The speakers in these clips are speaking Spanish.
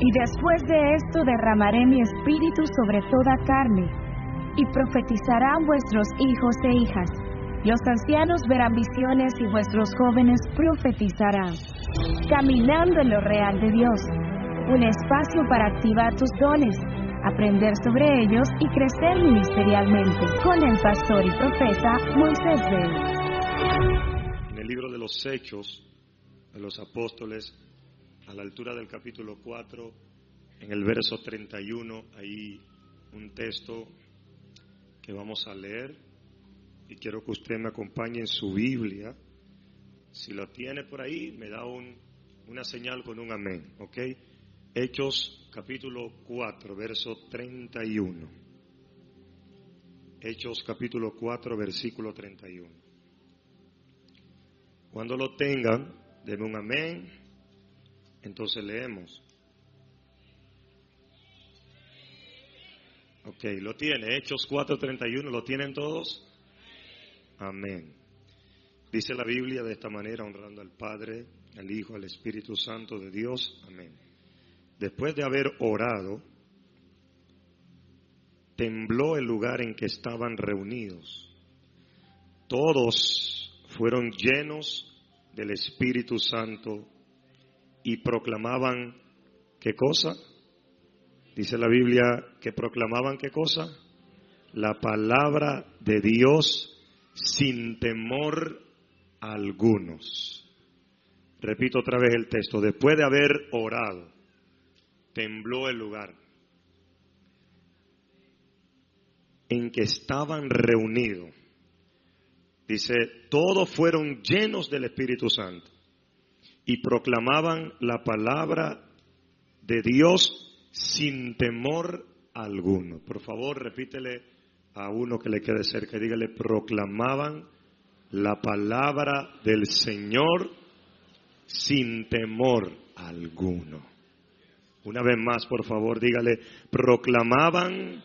Y después de esto derramaré mi espíritu sobre toda carne, y profetizarán vuestros hijos e hijas. Los ancianos verán visiones y vuestros jóvenes profetizarán. Caminando en lo real de Dios. Un espacio para activar tus dones, aprender sobre ellos y crecer ministerialmente. Con el pastor y profeta Moisés Bell. En el libro de los Hechos de los Apóstoles, a la altura del capítulo 4, en el verso 31, hay un texto que vamos a leer y quiero que usted me acompañe en su Biblia. Si lo tiene por ahí, me da una señal con un amén, ¿ok? Hechos capítulo 4, verso 31. Hechos capítulo 4, versículo 31. Cuando lo tengan, denme un amén. Entonces leemos. Ok, lo tiene. Hechos 4:31, ¿lo tienen todos? Amén. Dice la Biblia de esta manera, honrando al Padre, al Hijo, al Espíritu Santo de Dios. Amén. Después de haber orado, tembló el lugar en que estaban reunidos. Todos fueron llenos del Espíritu Santo y proclamaban, ¿qué cosa? Dice la Biblia que proclamaban, ¿qué cosa? La palabra de Dios sin temor algunos. Repito otra vez el texto. Después de haber orado, tembló el lugar en que estaban reunidos. Dice, todos fueron llenos del Espíritu Santo y proclamaban la palabra de Dios sin temor alguno. Por favor, repítele a uno que le quede cerca, dígale, proclamaban la palabra del Señor sin temor alguno. Una vez más, por favor, dígale, proclamaban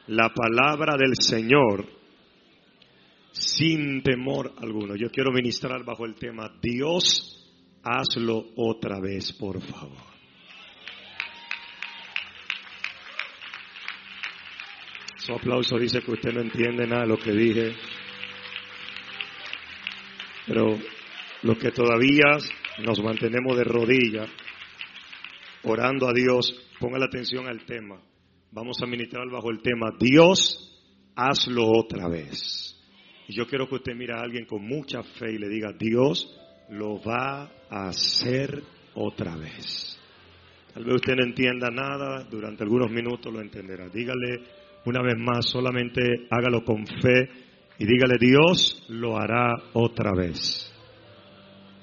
la palabra del Señor sin temor alguno. Yo quiero ministrar bajo el tema, Dios, hazlo otra vez, por favor. Su aplauso dice que usted no entiende nada de lo que dije. Pero los que todavía nos mantenemos de rodillas, orando a Dios, ponga la atención al tema. Vamos a ministrar bajo el tema, Dios, hazlo otra vez. Y yo quiero que usted mire a alguien con mucha fe y le diga, Dios lo va a hacer otra vez. Tal vez usted no entienda nada, durante algunos minutos lo entenderá. Dígale una vez más, solamente hágalo con fe y dígale, Dios lo hará otra vez.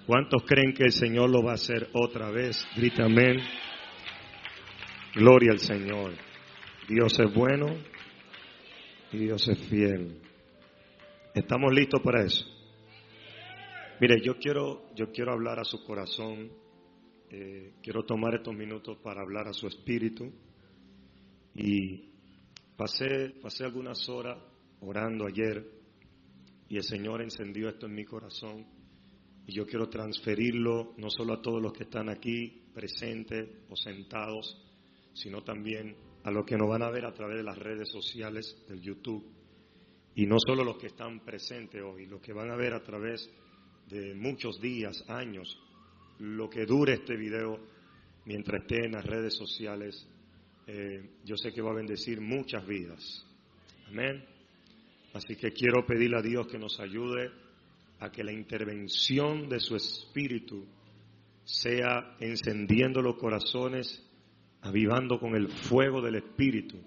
¿Cuántos creen que el Señor lo va a hacer otra vez? Grita amén. Gloria al Señor. Dios es bueno y Dios es fiel. ¿Estamos listos para eso? Mire, yo quiero hablar a su corazón. Quiero tomar estos minutos para hablar a su espíritu. Y pasé algunas horas orando ayer y el Señor encendió esto en mi corazón. Y yo quiero transferirlo no solo a todos los que están aquí presentes o sentados, sino también a los que nos van a ver a través de las redes sociales del YouTube. Y no solo los que están presentes hoy, los que van a ver a través de muchos días, años, lo que dure este video mientras esté en las redes sociales, yo sé que va a bendecir muchas vidas. Amén. Así que quiero pedirle a Dios que nos ayude a que la intervención de su Espíritu sea encendiendo los corazones, avivando con el fuego del Espíritu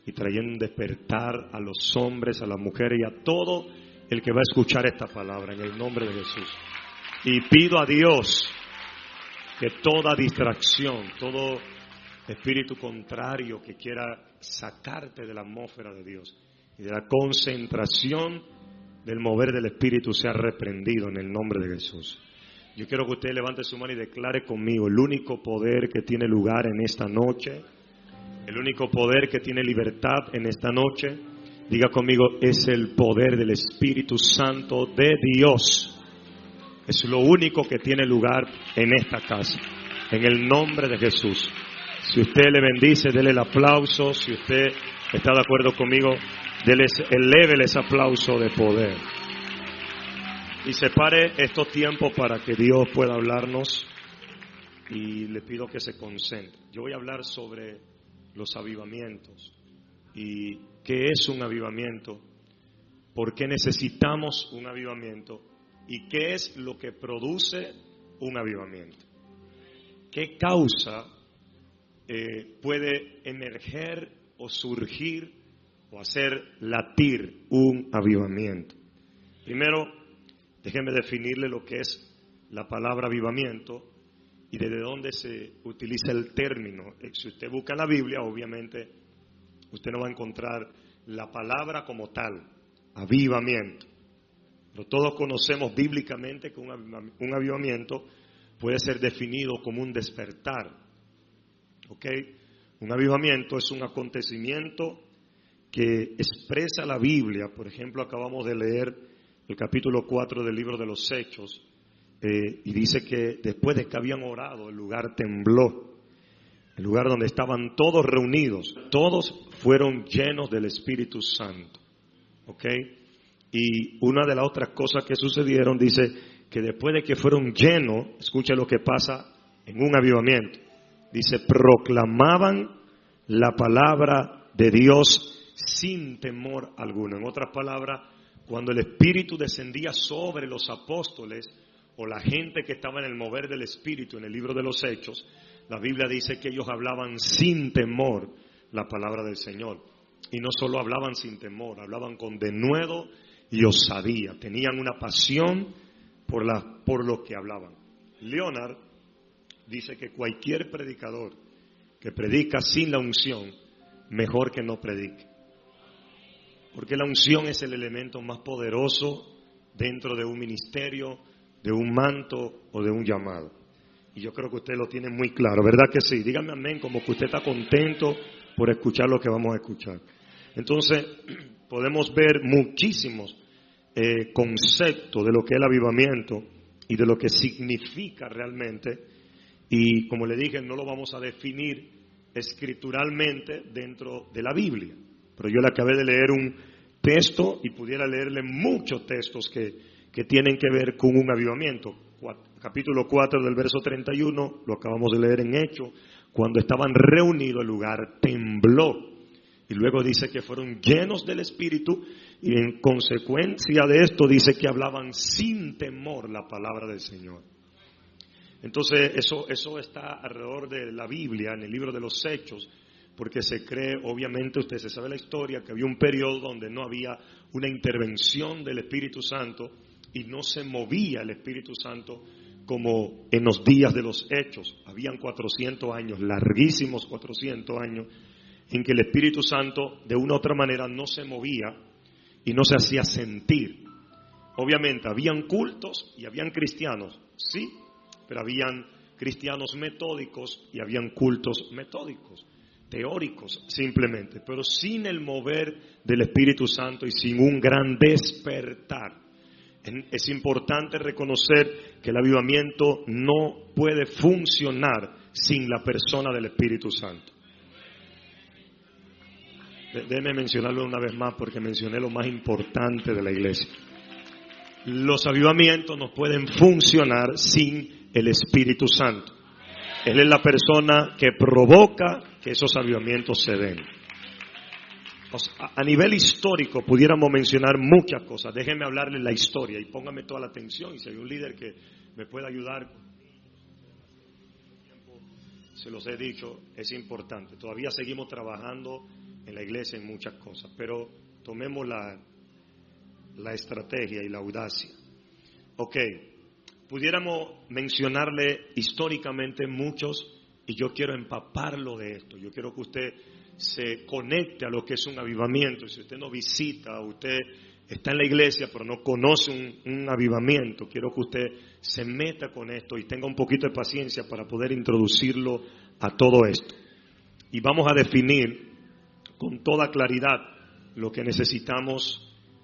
y trayendo un despertar a los hombres, a las mujeres y a todo el que va a escuchar esta palabra en el nombre de Jesús. Y pido a Dios que toda distracción, todo espíritu contrario que quiera sacarte de la atmósfera de Dios y de la concentración del mover del Espíritu sea reprendido en el nombre de Jesús. Yo quiero que usted levante su mano y declare conmigo el único poder que tiene lugar en esta noche, el único poder que tiene libertad en esta noche, diga conmigo, es el poder del Espíritu Santo de Dios. Es lo único que tiene lugar en esta casa, en el nombre de Jesús. Si usted le bendice, dele el aplauso. Si usted está de acuerdo conmigo, elévele ese aplauso de poder. Y separe estos tiempos para que Dios pueda hablarnos. Y le pido que se concentre. Yo voy a hablar sobre los avivamientos. ¿Y qué es un avivamiento? ¿Por qué necesitamos un avivamiento? ¿Y qué es lo que produce un avivamiento? ¿Qué causa puede emerger o surgir o hacer latir un avivamiento? Primero, déjenme definirle lo que es la palabra avivamiento y desde dónde se utiliza el término. Si usted busca en la Biblia, obviamente, usted no va a encontrar la palabra como tal, avivamiento. Pero todos conocemos bíblicamente que un avivamiento puede ser definido como un despertar. ¿Ok? Un avivamiento es un acontecimiento que expresa la Biblia. Por ejemplo, acabamos de leer el capítulo 4 del libro de los Hechos. Y dice que después de que habían orado, el lugar tembló. El lugar donde estaban todos reunidos, todos fueron llenos del Espíritu Santo. ¿Ok? Y una de las otras cosas que sucedieron, dice que después de que fueron llenos, escucha lo que pasa en un avivamiento. Dice, proclamaban la palabra de Dios sin temor alguno. En otras palabras, cuando el Espíritu descendía sobre los apóstoles o la gente que estaba en el mover del Espíritu en el libro de los Hechos, la Biblia dice que ellos hablaban sin temor la palabra del Señor. Y no solo hablaban sin temor, hablaban con denuedo y osadía. Tenían una pasión por lo que hablaban. Leonard dice que cualquier predicador que predica sin la unción, mejor que no predique. Porque la unción es el elemento más poderoso dentro de un ministerio, de un manto o de un llamado. Y yo creo que usted lo tiene muy claro, ¿verdad que sí? Dígame amén, como que usted está contento por escuchar lo que vamos a escuchar. Entonces, podemos ver muchísimos conceptos de lo que es el avivamiento y de lo que significa realmente. Y como le dije, no lo vamos a definir escrituralmente dentro de la Biblia. Pero yo le acabé de leer un texto y pudiera leerle muchos textos que tienen que ver con un avivamiento. Capítulo 4 del verso 31, lo acabamos de leer en Hechos, cuando estaban reunidos el lugar tembló. Y luego dice que fueron llenos del Espíritu y en consecuencia de esto dice que hablaban sin temor la palabra del Señor. Entonces eso está alrededor de la Biblia, en el libro de los Hechos, porque se cree, obviamente usted se sabe la historia, que había un periodo donde no había una intervención del Espíritu Santo y no se movía el Espíritu Santo como en los días de los Hechos. Habían 400 años, larguísimos 400 años, en que el Espíritu Santo de una u otra manera no se movía y no se hacía sentir. Obviamente habían cultos y habían cristianos, sí, pero habían cristianos metódicos y habían cultos metódicos, teóricos simplemente, pero sin el mover del Espíritu Santo y sin un gran despertar. Es importante reconocer que el avivamiento no puede funcionar sin la persona del Espíritu Santo. Déjeme mencionarlo una vez más porque mencioné lo más importante de la iglesia. Los avivamientos no pueden funcionar sin el Espíritu Santo. Él es la persona que provoca que esos avivamientos se den. A nivel histórico pudiéramos mencionar muchas cosas. Déjenme hablarle la historia y póngame toda la atención. Y si hay un líder que me pueda ayudar, se los he dicho, es importante. Todavía seguimos trabajando en la iglesia en muchas cosas, pero tomemos la estrategia y la audacia. Ok, pudiéramos mencionarle históricamente muchos y yo quiero empaparlo de esto. Yo quiero que usted se conecte a lo que es un avivamiento. Si usted no visita, usted está en la iglesia pero no conoce un avivamiento, quiero que usted se meta con esto y tenga un poquito de paciencia para poder introducirlo a todo esto. Y vamos a definir con toda claridad lo que necesitamos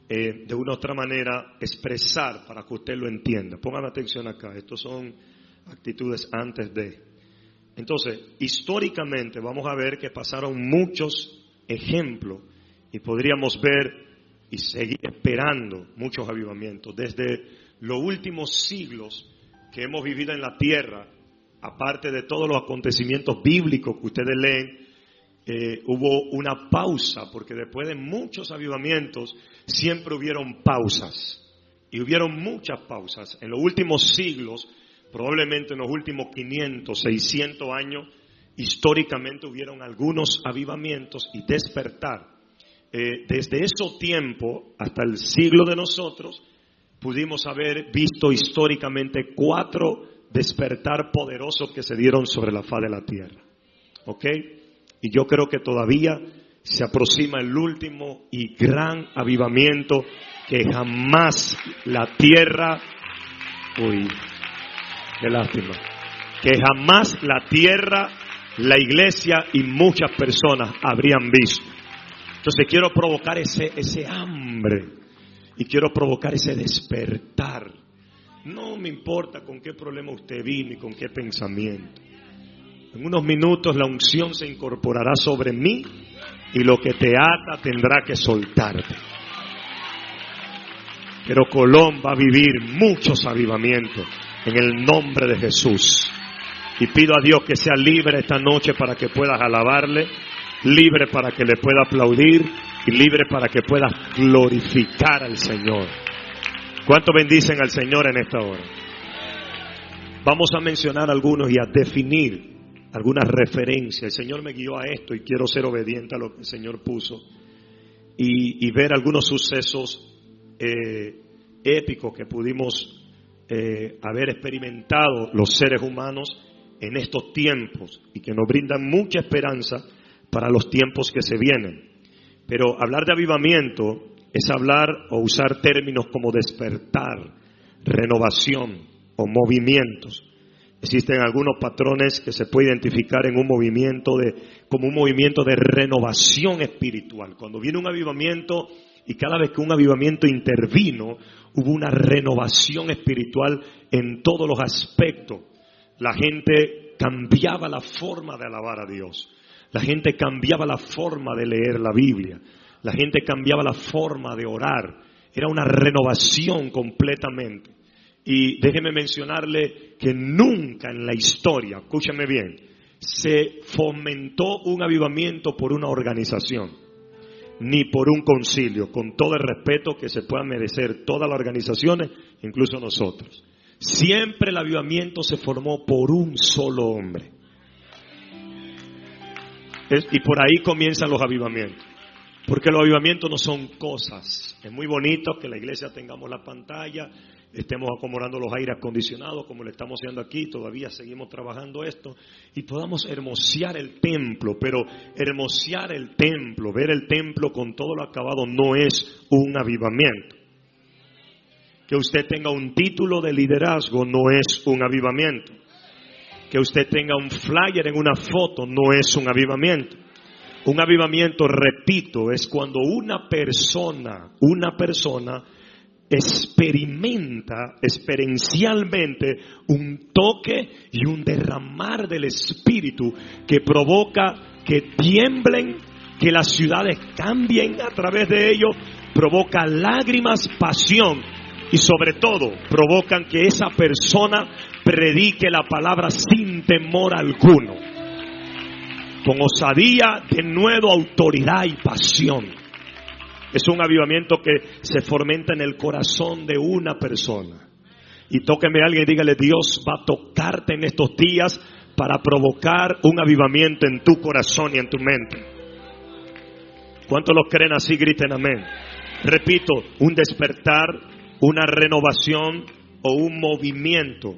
de una u otra manera expresar para que usted lo entienda. Pongan atención acá, estos son actitudes antes de. Entonces, históricamente vamos a ver que pasaron muchos ejemplos y podríamos ver y seguir esperando muchos avivamientos. Desde los últimos siglos que hemos vivido en la tierra, aparte de todos los acontecimientos bíblicos que ustedes leen, hubo una pausa, porque después de muchos avivamientos siempre hubieron pausas. Y hubieron muchas pausas. En los últimos siglos, probablemente en los últimos 500, 600 años, históricamente hubieron algunos avivamientos y despertar. Desde ese tiempo hasta el siglo de nosotros, pudimos haber visto históricamente 4 despertar poderosos que se dieron sobre la faz de la tierra. ¿Ok? Y yo creo que todavía se aproxima el último y gran avivamiento que jamás la tierra, qué lástima, que jamás la tierra, la iglesia y muchas personas habrían visto. Entonces quiero provocar ese hambre y quiero provocar ese despertar. No me importa con qué problema usted vino y con qué pensamiento. En unos minutos la unción se incorporará sobre mí y lo que te ata tendrá que soltarte. Pero Colón va a vivir muchos avivamientos en el nombre de Jesús. Y pido a Dios que sea libre esta noche para que puedas alabarle, libre para que le pueda aplaudir y libre para que puedas glorificar al Señor. ¿Cuánto bendicen al Señor en esta hora? Vamos a mencionar algunos y a definir algunas referencias. El Señor me guió a esto y quiero ser obediente a lo que el Señor puso y ver algunos sucesos épicos que pudimos haber experimentado los seres humanos en estos tiempos y que nos brindan mucha esperanza para los tiempos que se vienen. Pero hablar de avivamiento es hablar o usar términos como despertar, renovación o movimientos. Existen algunos patrones que se puede identificar en un movimiento como un movimiento de renovación espiritual. Cuando viene un avivamiento y cada vez que un avivamiento intervino, hubo una renovación espiritual en todos los aspectos. La gente cambiaba la forma de alabar a Dios. La gente cambiaba la forma de leer la Biblia. La gente cambiaba la forma de orar. Era una renovación completamente. Y déjeme mencionarle que nunca en la historia, escúchame bien, se fomentó un avivamiento por una organización, ni por un concilio, con todo el respeto que se puedan merecer todas las organizaciones, incluso nosotros. Siempre el avivamiento se formó por un solo hombre. Y por ahí comienzan los avivamientos. Porque los avivamientos no son cosas. Es muy bonito que la iglesia tengamos la pantalla, estemos acomodando los aires acondicionados como lo estamos haciendo aquí, todavía seguimos trabajando esto, y podamos hermosear el templo. Pero hermosear el templo, ver el templo con todo lo acabado, no es un avivamiento. Que usted tenga un título de liderazgo no es un avivamiento. Que usted tenga un flyer en una foto no es un avivamiento. Un avivamiento, repito, es cuando una persona experimenta experiencialmente un toque y un derramar del Espíritu que provoca que tiemblen, que las ciudades cambien a través de ello, provoca lágrimas, pasión y sobre todo provocan que esa persona predique la palabra sin temor alguno, con osadía, de nuevo, autoridad y pasión. Es un avivamiento que se fomenta en el corazón de una persona. Y tóqueme a alguien y dígale: Dios va a tocarte en estos días para provocar un avivamiento en tu corazón y en tu mente. ¿Cuántos los creen así? Griten amén. Repito, un despertar, una renovación o un movimiento.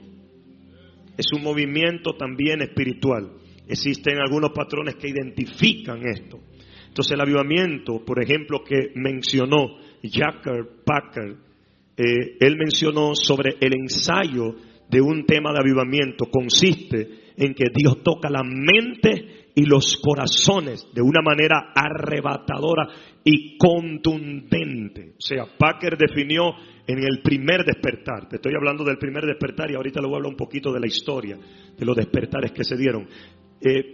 Es un movimiento también espiritual. Existen algunos patrones que identifican esto. Entonces el avivamiento, por ejemplo, que mencionó Jack Packer, él mencionó sobre el ensayo de un tema de avivamiento. Consiste en que Dios toca la mente y los corazones de una manera arrebatadora y contundente. O sea, Packer definió en el primer despertar. Te estoy hablando del primer despertar y ahorita le voy a hablar un poquito de la historia, de los despertares que se dieron.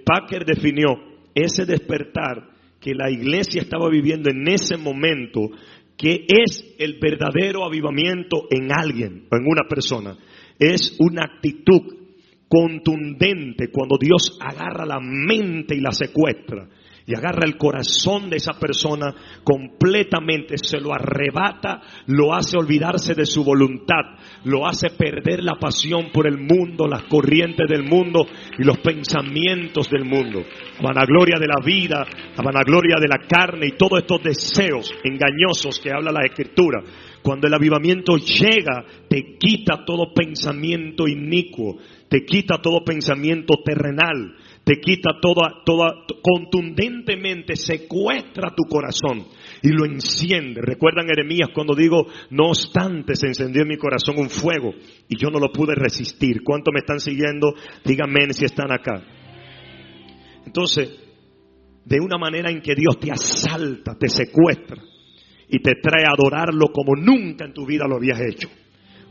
Packer definió ese despertar que la iglesia estaba viviendo en ese momento, que es el verdadero avivamiento en alguien o en una persona. Es una actitud contundente cuando Dios agarra la mente y la secuestra y agarra el corazón de esa persona completamente, se lo arrebata, lo hace olvidarse de su voluntad, lo hace perder la pasión por el mundo, las corrientes del mundo y los pensamientos del mundo, la vanagloria de la vida, la vanagloria de la carne y todos estos deseos engañosos que habla la Escritura. Cuando el avivamiento llega, te quita todo pensamiento inicuo, te quita todo pensamiento terrenal, te quita contundentemente secuestra tu corazón y lo enciende. ¿Recuerdan Jeremías cuando digo, no obstante se encendió en mi corazón un fuego y yo no lo pude resistir? ¿Cuántos me están siguiendo? Díganme si están acá. Entonces, de una manera en que Dios te asalta, te secuestra y te trae a adorarlo como nunca en tu vida lo habías hecho.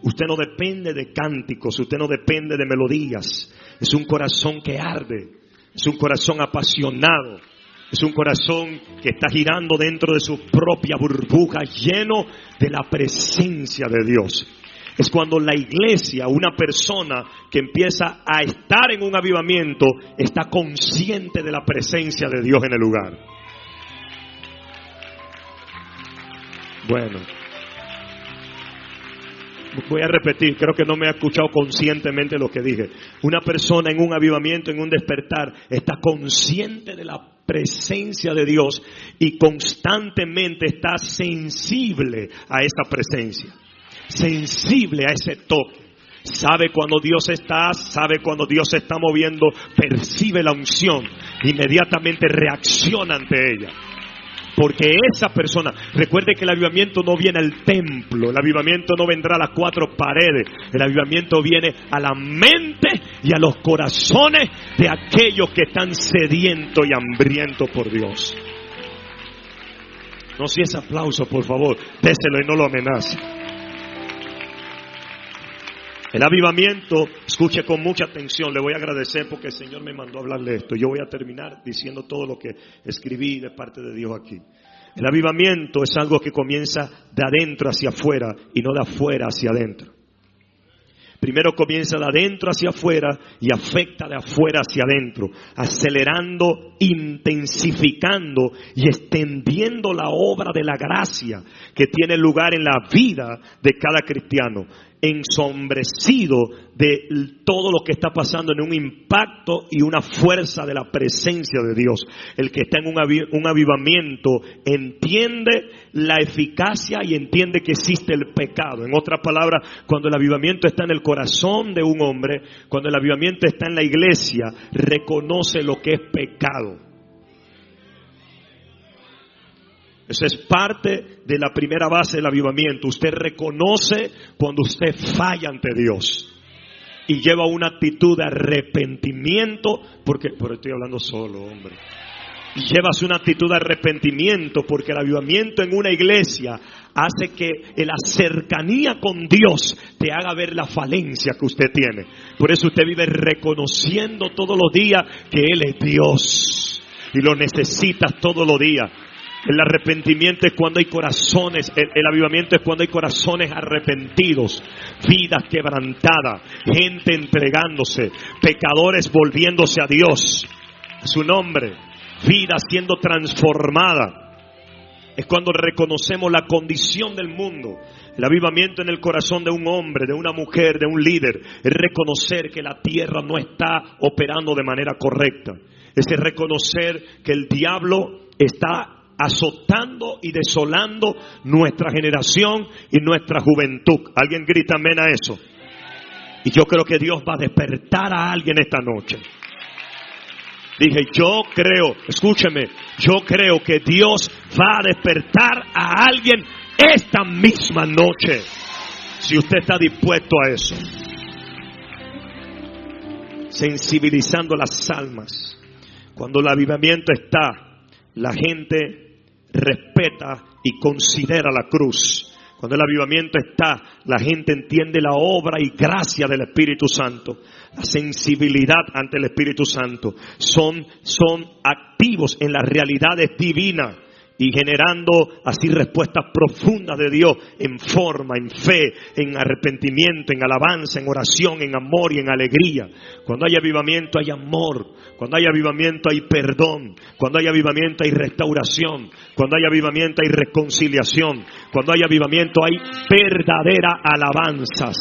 Usted no depende de cánticos, usted no depende de melodías. Es un corazón que arde, es un corazón apasionado, es un corazón que está girando dentro de su propia burbuja, lleno de la presencia de Dios. Es cuando la iglesia, una persona que empieza a estar en un avivamiento, está consciente de la presencia de Dios en el lugar. Bueno, voy a repetir, creo que no me ha escuchado conscientemente lo que dije. Una persona en un avivamiento, en un despertar, está consciente de la presencia de Dios y constantemente está sensible a esa presencia, sensible a ese toque. Sabe cuando Dios está, sabe cuando Dios se está moviendo, percibe la unción, inmediatamente reacciona ante ella. Porque esa persona, recuerde que el avivamiento no viene al templo, el avivamiento no vendrá a las cuatro paredes, el avivamiento viene a la mente y a los corazones de aquellos que están sedientos y hambrientos por Dios. No, si ese aplauso, por favor, déselo y no lo amenace. El avivamiento, escuche con mucha atención, le voy a agradecer porque el Señor me mandó a hablarle esto. Yo voy a terminar diciendo todo lo que escribí de parte de Dios aquí. El avivamiento es algo que comienza de adentro hacia afuera y no de afuera hacia adentro. Primero comienza de adentro hacia afuera y afecta de afuera hacia adentro, acelerando, intensificando y extendiendo la obra de la gracia que tiene lugar en la vida de cada cristiano, ensombrecido de todo lo que está pasando en un impacto y una fuerza de la presencia de Dios. El que está en un avivamiento entiende la eficacia y entiende que existe el pecado. En otras palabras, cuando el avivamiento está en el corazón de un hombre, cuando el avivamiento está en la iglesia, reconoce lo que es pecado. Esa es parte de la primera base del avivamiento. Usted reconoce cuando usted falla ante Dios y lleva una actitud de arrepentimiento, pero estoy hablando solo, hombre. Y llevas una actitud de arrepentimiento porque el avivamiento en una iglesia hace que la cercanía con Dios te haga ver la falencia que usted tiene. Por eso usted vive reconociendo todos los días que Él es Dios y lo necesitas todos los días. El arrepentimiento es cuando hay corazones, el avivamiento es cuando hay corazones arrepentidos, vidas quebrantadas, gente entregándose, pecadores volviéndose a Dios, a su nombre, vida siendo transformada. Es cuando reconocemos la condición del mundo. El avivamiento en el corazón de un hombre, de una mujer, de un líder, es reconocer que la tierra no está operando de manera correcta. Es reconocer que el diablo está azotando y desolando nuestra generación y nuestra juventud. ¿Alguien grita amén a eso? Y yo creo que Dios va a despertar a alguien esta noche. Dije, yo creo, escúcheme, yo creo que Dios va a despertar a alguien esta misma noche, si usted está dispuesto a eso. Sensibilizando las almas. Cuando el avivamiento está, la gente respeta y considera la cruz Cuando el avivamiento está, la gente entiende la obra y gracia del Espíritu Santo. La sensibilidad ante el Espíritu Santo. Son activos en las realidades divinas y generando así respuestas profundas de Dios en forma, en fe, en arrepentimiento, en alabanza, en oración, en amor y en alegría. Cuando hay avivamiento hay amor, cuando hay avivamiento hay perdón, cuando hay avivamiento hay restauración, cuando hay avivamiento hay reconciliación, cuando hay avivamiento hay verdaderas alabanzas.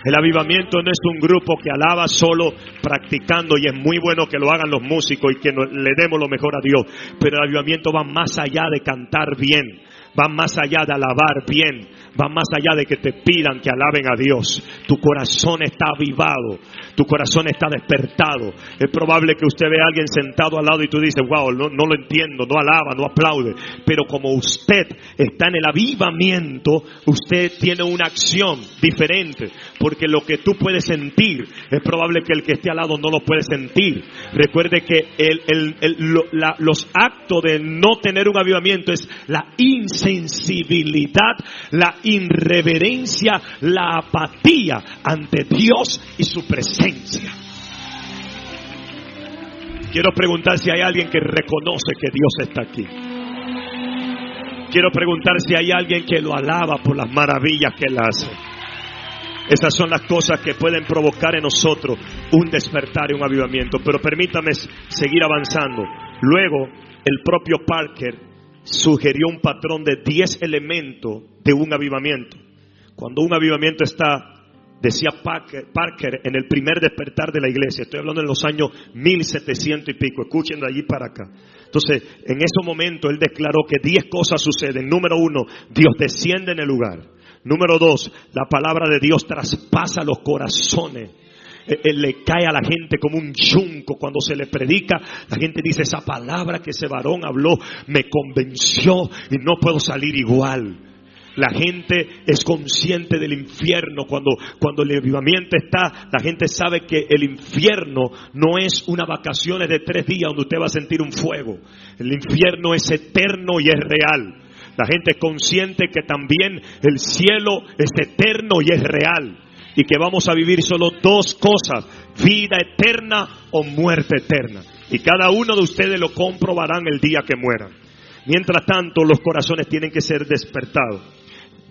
El avivamiento no es un grupo que alaba solo practicando, y es muy bueno que lo hagan los músicos y que le demos lo mejor a Dios, pero el avivamiento va más allá de cantar bien, va más allá de alabar bien, va más allá de que te pidan que alaben a Dios. Tu corazón está avivado, tu corazón está despertado. Es probable que usted vea a alguien sentado al lado y tú dices, wow, no lo entiendo, no alaba, no aplaude. Pero como usted está en el avivamiento, usted tiene una acción diferente, porque lo que tú puedes sentir es probable que el que esté al lado no lo puede sentir. Recuerde que los actos de no tener un avivamiento es la insensibilidad, la irreverencia, la apatía ante Dios y su presencia. Quiero preguntar si hay alguien que reconoce que Dios está aquí. Quiero preguntar si hay alguien que lo alaba por las maravillas que Él hace. Esas son las cosas que pueden provocar en nosotros un despertar y un avivamiento. Pero permítame seguir avanzando. Luego, el propio Parker sugirió un patrón de 10 elementos de un avivamiento. Cuando un avivamiento está, decía Parker, en el primer despertar de la iglesia, estoy hablando en los años 1700 y pico, escuchen de allí para acá. Entonces, en ese momento él declaró que 10 cosas suceden. Número 1, Dios desciende en el lugar. Número 2, la palabra de Dios traspasa los corazones. Le cae a la gente como un yunco cuando se le predica. La gente dice, esa palabra que ese varón habló me convenció y no puedo salir igual. La gente es consciente del infierno. Cuando el avivamiento está, la gente sabe que el infierno no es unas vacaciones de 3 días donde usted va a sentir un fuego. El infierno es eterno y es real. La gente es consciente que también el cielo es eterno y es real. Y que vamos a vivir solo 2 cosas: vida eterna o muerte eterna. Y cada uno de ustedes lo comprobarán el día que mueran. Mientras tanto, los corazones tienen que ser despertados.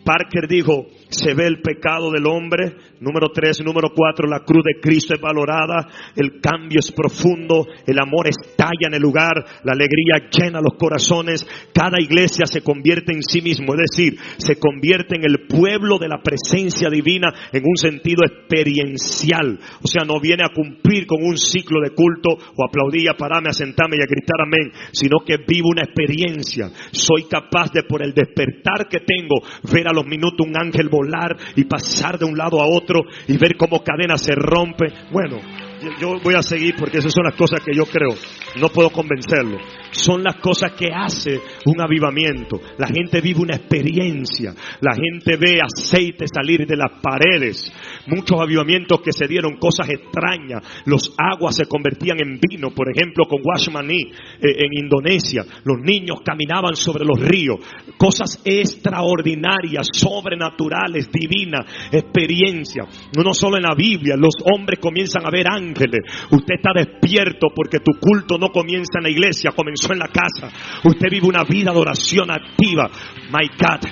Parker dijo, se ve el pecado del hombre. Número 3, número 4, la cruz de Cristo es valorada. El cambio es profundo. El amor estalla en el lugar. La alegría llena los corazones. Cada iglesia se convierte en sí mismo. Es decir, se convierte en el pueblo de la presencia divina en un sentido experiencial. O sea, no viene a cumplir con un ciclo de culto o aplaudir, a pararme, a sentarme y a gritar amén, sino que vivo una experiencia. Soy capaz de, por el despertar que tengo, ver a los minutos un ángel volar y pasar de un lado a otro y ver cómo cadena se rompe. Bueno, yo voy a seguir porque esas son las cosas que yo creo. No puedo convencerlo. Son las cosas que hace un avivamiento. La gente vive una experiencia. La gente ve aceite salir de las paredes. Muchos avivamientos que se dieron, cosas extrañas. Los aguas se convertían en vino. Por ejemplo, con Washmani en Indonesia. Los niños caminaban sobre los ríos. Cosas extraordinarias, sobrenaturales, divinas, experiencias. No solo en la Biblia. Los hombres comienzan a ver ángeles. Usted está despierto porque tu culto no comienza en la iglesia, comenzó en la casa. Usted vive una vida de oración activa. My God,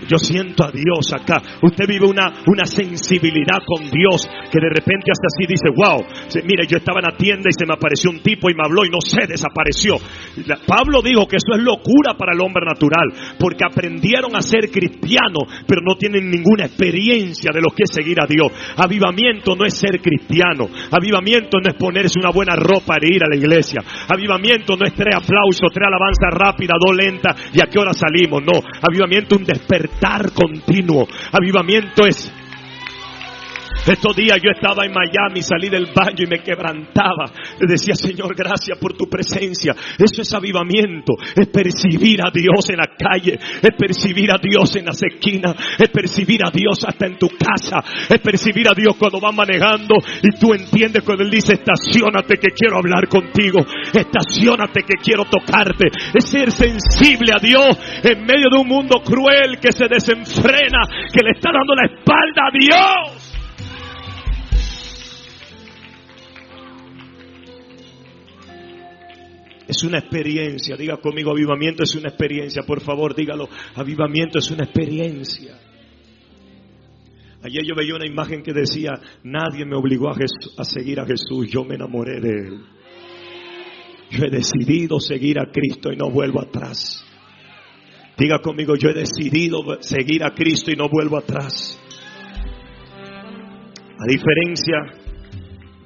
yo siento a Dios acá. Usted vive una sensibilidad con Dios que de repente hace así, dice, wow, mire, yo estaba en la tienda y se me apareció un tipo y me habló y no sé, desapareció. Pablo dijo que eso es locura para el hombre natural, porque aprendieron a ser cristianos, pero no tienen ninguna experiencia de lo que es seguir a Dios. Avivamiento no es ser cristiano. Avivamiento no es ponerse una buena ropa e ir a la iglesia. Avivamiento no es 3 aplausos, 3 alabanzas rápidas, 2 lentas y a qué hora salimos. No, avivamiento es un despertar continuo. Avivamiento es Estos días yo estaba en Miami, salí del baño y me quebrantaba. Le decía, Señor, gracias por tu presencia. Eso es avivamiento, es percibir a Dios en la calle, es percibir a Dios en las esquinas, es percibir a Dios hasta en tu casa, es percibir a Dios cuando vas manejando y tú entiendes cuando Él dice, estaciónate que quiero hablar contigo, estaciónate que quiero tocarte. Es ser sensible a Dios en medio de un mundo cruel que se desenfrena, que le está dando la espalda a Dios. Es una experiencia, diga conmigo, avivamiento es una experiencia, por favor, dígalo, avivamiento es una experiencia. Ayer yo veía una imagen que decía, nadie me obligó a seguir a Jesús, yo me enamoré de Él. Yo he decidido seguir a Cristo y no vuelvo atrás. Diga conmigo, yo he decidido seguir a Cristo y no vuelvo atrás. A diferencia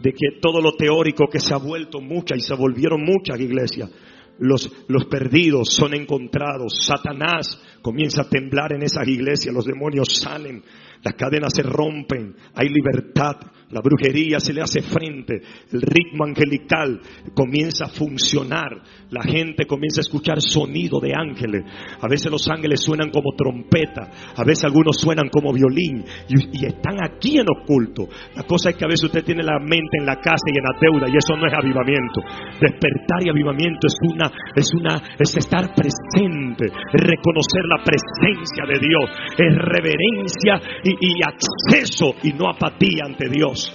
de que todo lo teórico que se ha vuelto mucha y se volvieron muchas iglesias, los perdidos son encontrados. Satanás comienza a temblar en esas iglesias, los demonios salen, las cadenas se rompen, hay libertad, la brujería se le hace frente, el ritmo angelical comienza a funcionar, la gente comienza a escuchar sonido de ángeles. A veces los ángeles suenan como trompeta, a veces algunos suenan como violín y están aquí en oculto. La cosa es que a veces usted tiene la mente en la casa y en la deuda, y eso no es avivamiento. Despertar y avivamiento es estar presente, es reconocer la presencia de Dios, es reverencia y acceso y no apatía ante Dios.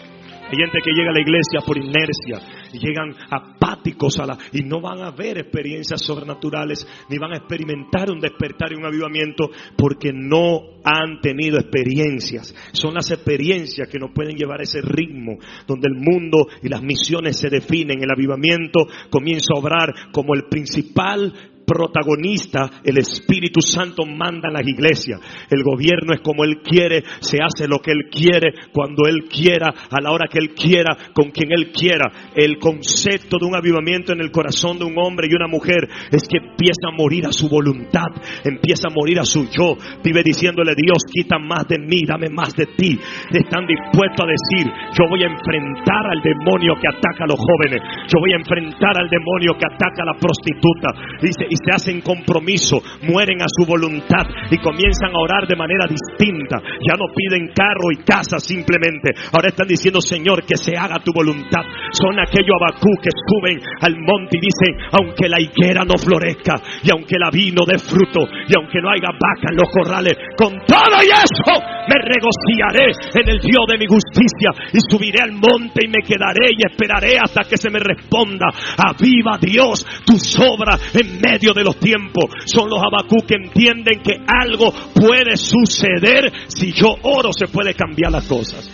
Hay gente que llega a la iglesia por inercia y llegan apáticos y no van a ver experiencias sobrenaturales, ni van a experimentar un despertar y un avivamiento porque no han tenido experiencias. Son las experiencias que nos pueden llevar a ese ritmo donde el mundo y las misiones se definen. El avivamiento comienza a obrar como el principal protagonista. El Espíritu Santo manda en las iglesias. El gobierno es como Él quiere, se hace lo que Él quiere, cuando Él quiera, a la hora que Él quiera, con quien Él quiera. El concepto de un avivamiento en el corazón de un hombre y una mujer es que empieza a morir a su voluntad, empieza a morir a su yo. Vive diciéndole, Dios, quita más de mí, dame más de ti. Están dispuestos a decir, yo voy a enfrentar al demonio que ataca a los jóvenes, yo voy a enfrentar al demonio que ataca a la prostituta. Dice, y se hacen compromiso, mueren a su voluntad y comienzan a orar de manera distinta. Ya no piden carro y casa simplemente, ahora están diciendo, Señor, que se haga tu voluntad. Son aquellos Abacú que suben al monte y dicen, aunque la higuera no florezca, y aunque la vid no dé fruto, y aunque no haya vaca en los corrales, con todo y eso me regocijaré en el Dios de mi justicia, y subiré al monte y me quedaré y esperaré hasta que se me responda. Aviva, Dios, tus obras en medio de los tiempos. Son los Abacú que entienden que algo puede suceder. Si yo oro, se puede cambiar las cosas.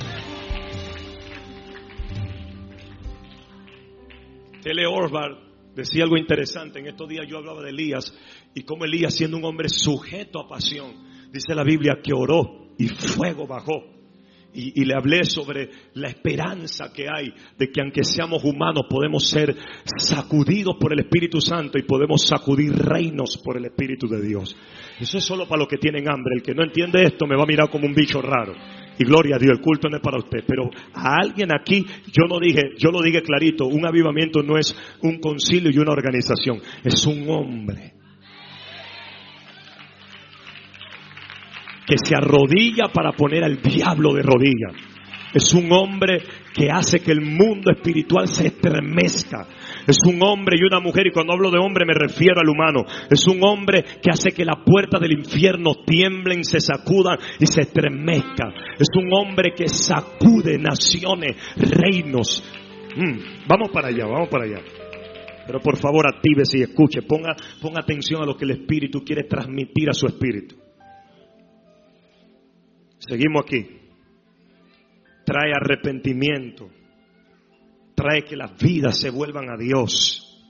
L. Orvard decía algo interesante. En estos días yo hablaba de Elías y cómo Elías, siendo un hombre sujeto a pasión, dice la Biblia que oró y fuego bajó. Y le hablé sobre la esperanza que hay de que aunque seamos humanos podemos ser sacudidos por el Espíritu Santo y podemos sacudir reinos por el Espíritu de Dios. Eso es solo para los que tienen hambre. El que no entiende esto me va a mirar como un bicho raro. Y gloria a Dios, el culto no es para usted. Pero a alguien aquí, yo lo dije clarito, un avivamiento no es un concilio y una organización, es un hombre que se arrodilla para poner al diablo de rodillas. Es un hombre que hace que el mundo espiritual se estremezca. Es un hombre y una mujer, y cuando hablo de hombre me refiero al humano. Es un hombre que hace que las puertas del infierno tiemblen, se sacudan y se estremezcan. Es un hombre que sacude naciones, reinos. Vamos para allá. Pero por favor, actívese y escuche. Ponga atención a lo que el Espíritu quiere transmitir a su espíritu. Seguimos aquí. Trae arrepentimiento. Trae que las vidas se vuelvan a Dios.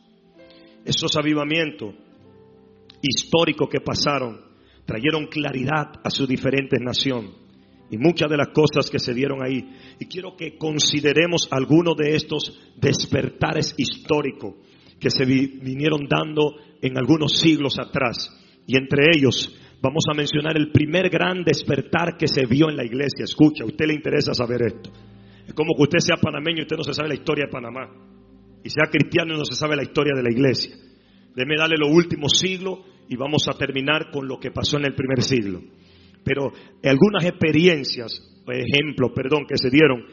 Esos avivamientos históricos que pasaron trajeron claridad a sus diferentes naciones y muchas de las cosas que se dieron ahí. Y quiero que consideremos algunos de estos despertares históricos que se vinieron dando en algunos siglos atrás. Y entre ellos vamos a mencionar el primer gran despertar que se vio en la iglesia. Escucha, a usted le interesa saber esto. Es como que usted sea panameño y usted no se sabe la historia de Panamá, y sea cristiano y no se sabe la historia de la iglesia. Déjeme darle los últimos siglos y vamos a terminar con lo que pasó en el primer siglo. Pero algunas experiencias, ejemplos, que se dieron,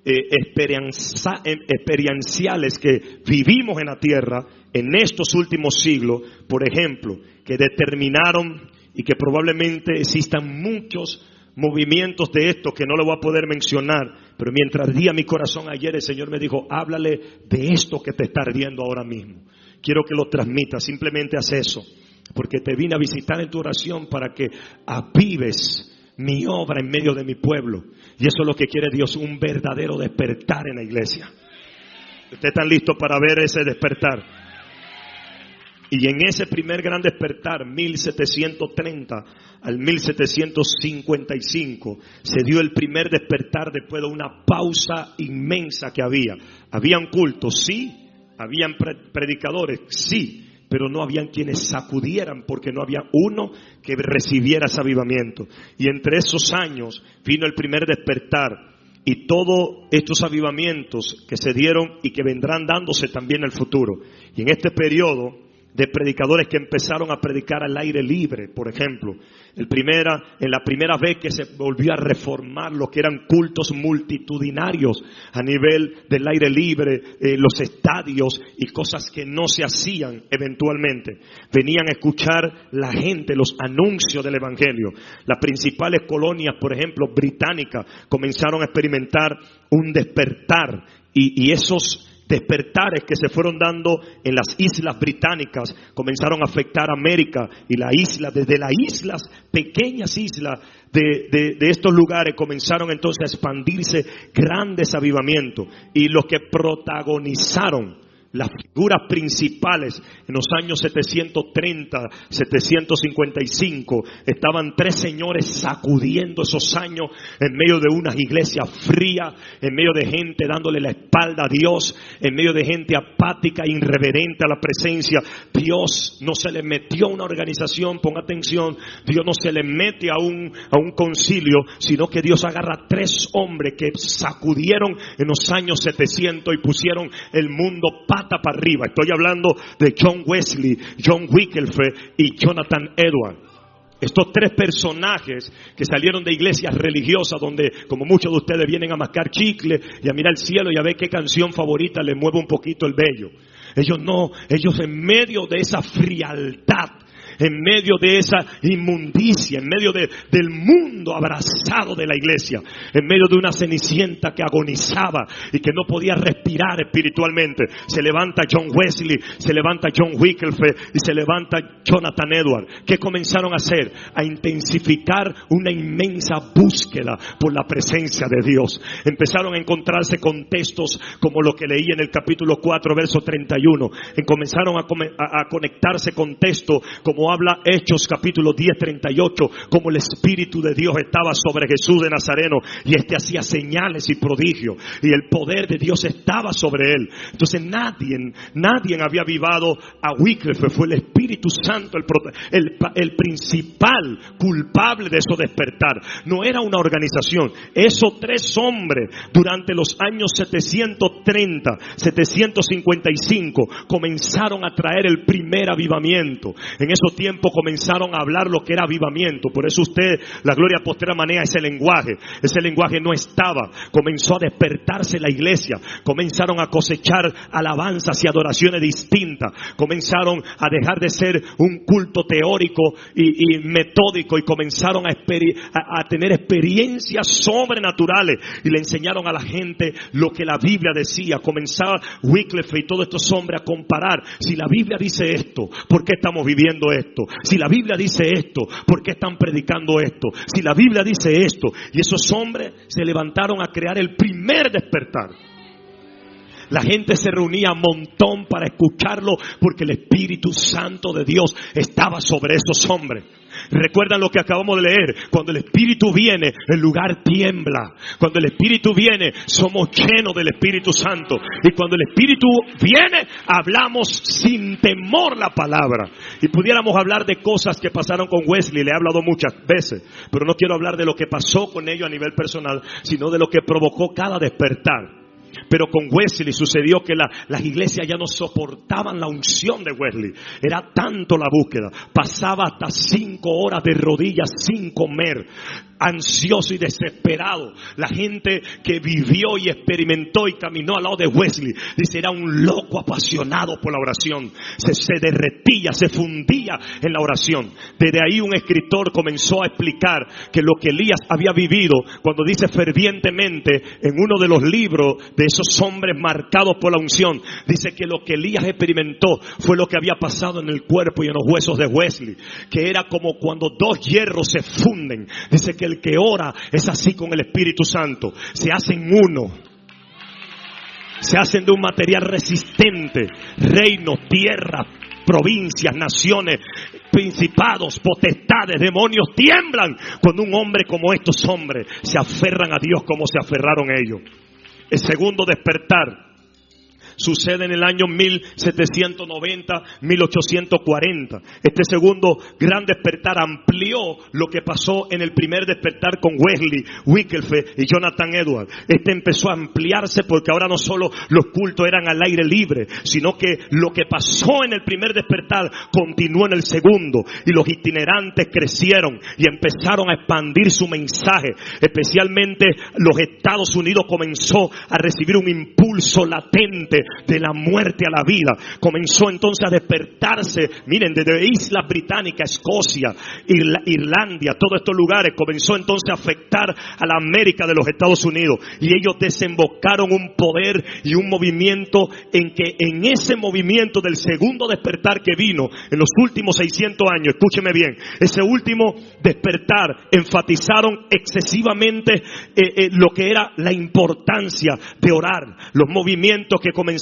experienciales que vivimos en la tierra en estos últimos siglos, por ejemplo, que determinaron y que probablemente existan muchos movimientos de esto que no lo voy a poder mencionar, pero mientras ardía mi corazón ayer, el Señor me dijo: háblale de esto que te está ardiendo ahora mismo. Quiero que lo transmitas, simplemente haz eso, porque te vine a visitar en tu oración para que avives mi obra en medio de mi pueblo. Y eso es lo que quiere Dios, un verdadero despertar en la iglesia. ¿Ustedes están listos para ver ese despertar? Y en ese primer gran despertar, 1730 al 1755, se dio el primer despertar después de una pausa inmensa que había. Habían cultos, sí. Habían predicadores, sí. Pero no habían quienes sacudieran, porque no había uno que recibiera ese avivamiento. Y entre esos años vino el primer despertar. Y todos estos avivamientos que se dieron y que vendrán dándose también en el futuro. Y en este periodo de predicadores que empezaron a predicar al aire libre, por ejemplo, en la primera vez que se volvió a reformar lo que eran cultos multitudinarios a nivel del aire libre, los estadios y cosas que no se hacían eventualmente. Venían a escuchar la gente los anuncios del evangelio. Las principales colonias, por ejemplo, británicas, comenzaron a experimentar un despertar, y esos despertares que se fueron dando en las islas británicas comenzaron a afectar a América y la isla. Desde las islas, pequeñas islas de estos lugares, comenzaron entonces a expandirse grandes avivamientos. Y los que protagonizaron las figuras principales en los años 730, 755, estaban tres señores sacudiendo esos años en medio de unas iglesias frías, en medio de gente dándole la espalda a Dios, en medio de gente apática e irreverente a la presencia. Dios no se le metió a una organización, ponga atención, Dios no se le mete a un concilio, sino que Dios agarra a tres hombres que sacudieron en los años 700 y pusieron el mundo pata para arriba. Estoy hablando de John Wesley, John Wycliffe y Jonathan Edwards. Estos tres personajes que salieron de iglesias religiosas donde, como muchos de ustedes, vienen a mascar chicle y a mirar el cielo y a ver qué canción favorita les mueve un poquito el vello. Ellos en medio de esa frialdad, en medio de esa inmundicia, en medio del mundo abrazado de la iglesia, en medio de una cenicienta que agonizaba y que no podía respirar espiritualmente, se levanta John Wesley, se levanta John Wycliffe y se levanta Jonathan Edwards. ¿Qué comenzaron a hacer? A intensificar una inmensa búsqueda por la presencia de Dios. Empezaron a encontrarse con textos como lo que leí en el capítulo 4, verso 31. Comenzaron a conectarse con textos como habla Hechos capítulo 10, 38, como el Espíritu de Dios estaba sobre Jesús de Nazareno y hacía señales y prodigios y el poder de Dios estaba sobre él. Entonces nadie había avivado a Wycliffe. Fue el Espíritu Santo el principal culpable de eso despertar. No era una organización. Esos tres hombres durante los años 730, 755 comenzaron a traer el primer avivamiento. En esos tiempo comenzaron a hablar lo que era avivamiento. Por eso la gloria postrera maneja ese lenguaje. Ese lenguaje no estaba. Comenzó a despertarse la iglesia. Comenzaron a cosechar alabanzas y adoraciones distintas. Comenzaron a dejar de ser un culto teórico y metódico y comenzaron a tener experiencias sobrenaturales y le enseñaron a la gente lo que la Biblia decía. Comenzaba Wycliffe y todos estos hombres a comparar. Si la Biblia dice esto, ¿por qué estamos viviendo esto? Si la Biblia dice esto, ¿por qué están predicando esto? Si la Biblia dice esto. Y esos hombres se levantaron a crear el primer despertar. La gente se reunía a montón para escucharlo porque el Espíritu Santo de Dios estaba sobre esos hombres. ¿Recuerdan lo que acabamos de leer? Cuando el Espíritu viene, el lugar tiembla. Cuando el Espíritu viene, somos llenos del Espíritu Santo. Y cuando el Espíritu viene, hablamos sin temor la palabra. Y pudiéramos hablar de cosas que pasaron con Wesley, le he hablado muchas veces, pero no quiero hablar de lo que pasó con ellos a nivel personal, sino de lo que provocó cada despertar. Pero con Wesley sucedió que las iglesias ya no soportaban la unción de Wesley. Era tanto la búsqueda. Pasaba hasta 5 horas de rodillas sin comer, ansioso y desesperado. La gente que vivió y experimentó y caminó al lado de Wesley, dice, era un loco apasionado por la oración. Se derretía, se fundía en la oración. Desde ahí un escritor comenzó a explicar que lo que Elías había vivido, cuando dice fervientemente en uno de los libros de esos hombres marcados por la unción, dice que lo que Elías experimentó fue lo que había pasado en el cuerpo y en los huesos de Wesley, que era como cuando 2 hierros se funden. Dice que el que ora es así con el Espíritu Santo, se hacen uno, se hacen de un material resistente. Reinos, tierras, provincias, naciones, principados, potestades, demonios tiemblan cuando un hombre como estos hombres se aferran a Dios como se aferraron ellos. El segundo despertar sucede en el año 1790-1840. Este segundo gran despertar amplió lo que pasó en el primer despertar con Wesley, Wycliffe y Jonathan Edwards. Este empezó a ampliarse porque ahora no solo los cultos eran al aire libre, sino que lo que pasó en el primer despertar continuó en el segundo. Y los itinerantes crecieron y empezaron a expandir su mensaje. Especialmente los Estados Unidos comenzó a recibir un impulso latente de la muerte a la vida. Comenzó entonces a despertarse, miren, desde Islas Británicas, Escocia, Irlandia, todos estos lugares, comenzó entonces a afectar a la América de los Estados Unidos, y ellos desembocaron un poder y un movimiento en que en ese movimiento del segundo despertar que vino en los últimos 600 años, escúcheme bien, ese último despertar enfatizaron excesivamente lo que era la importancia de orar, los movimientos que comenzaban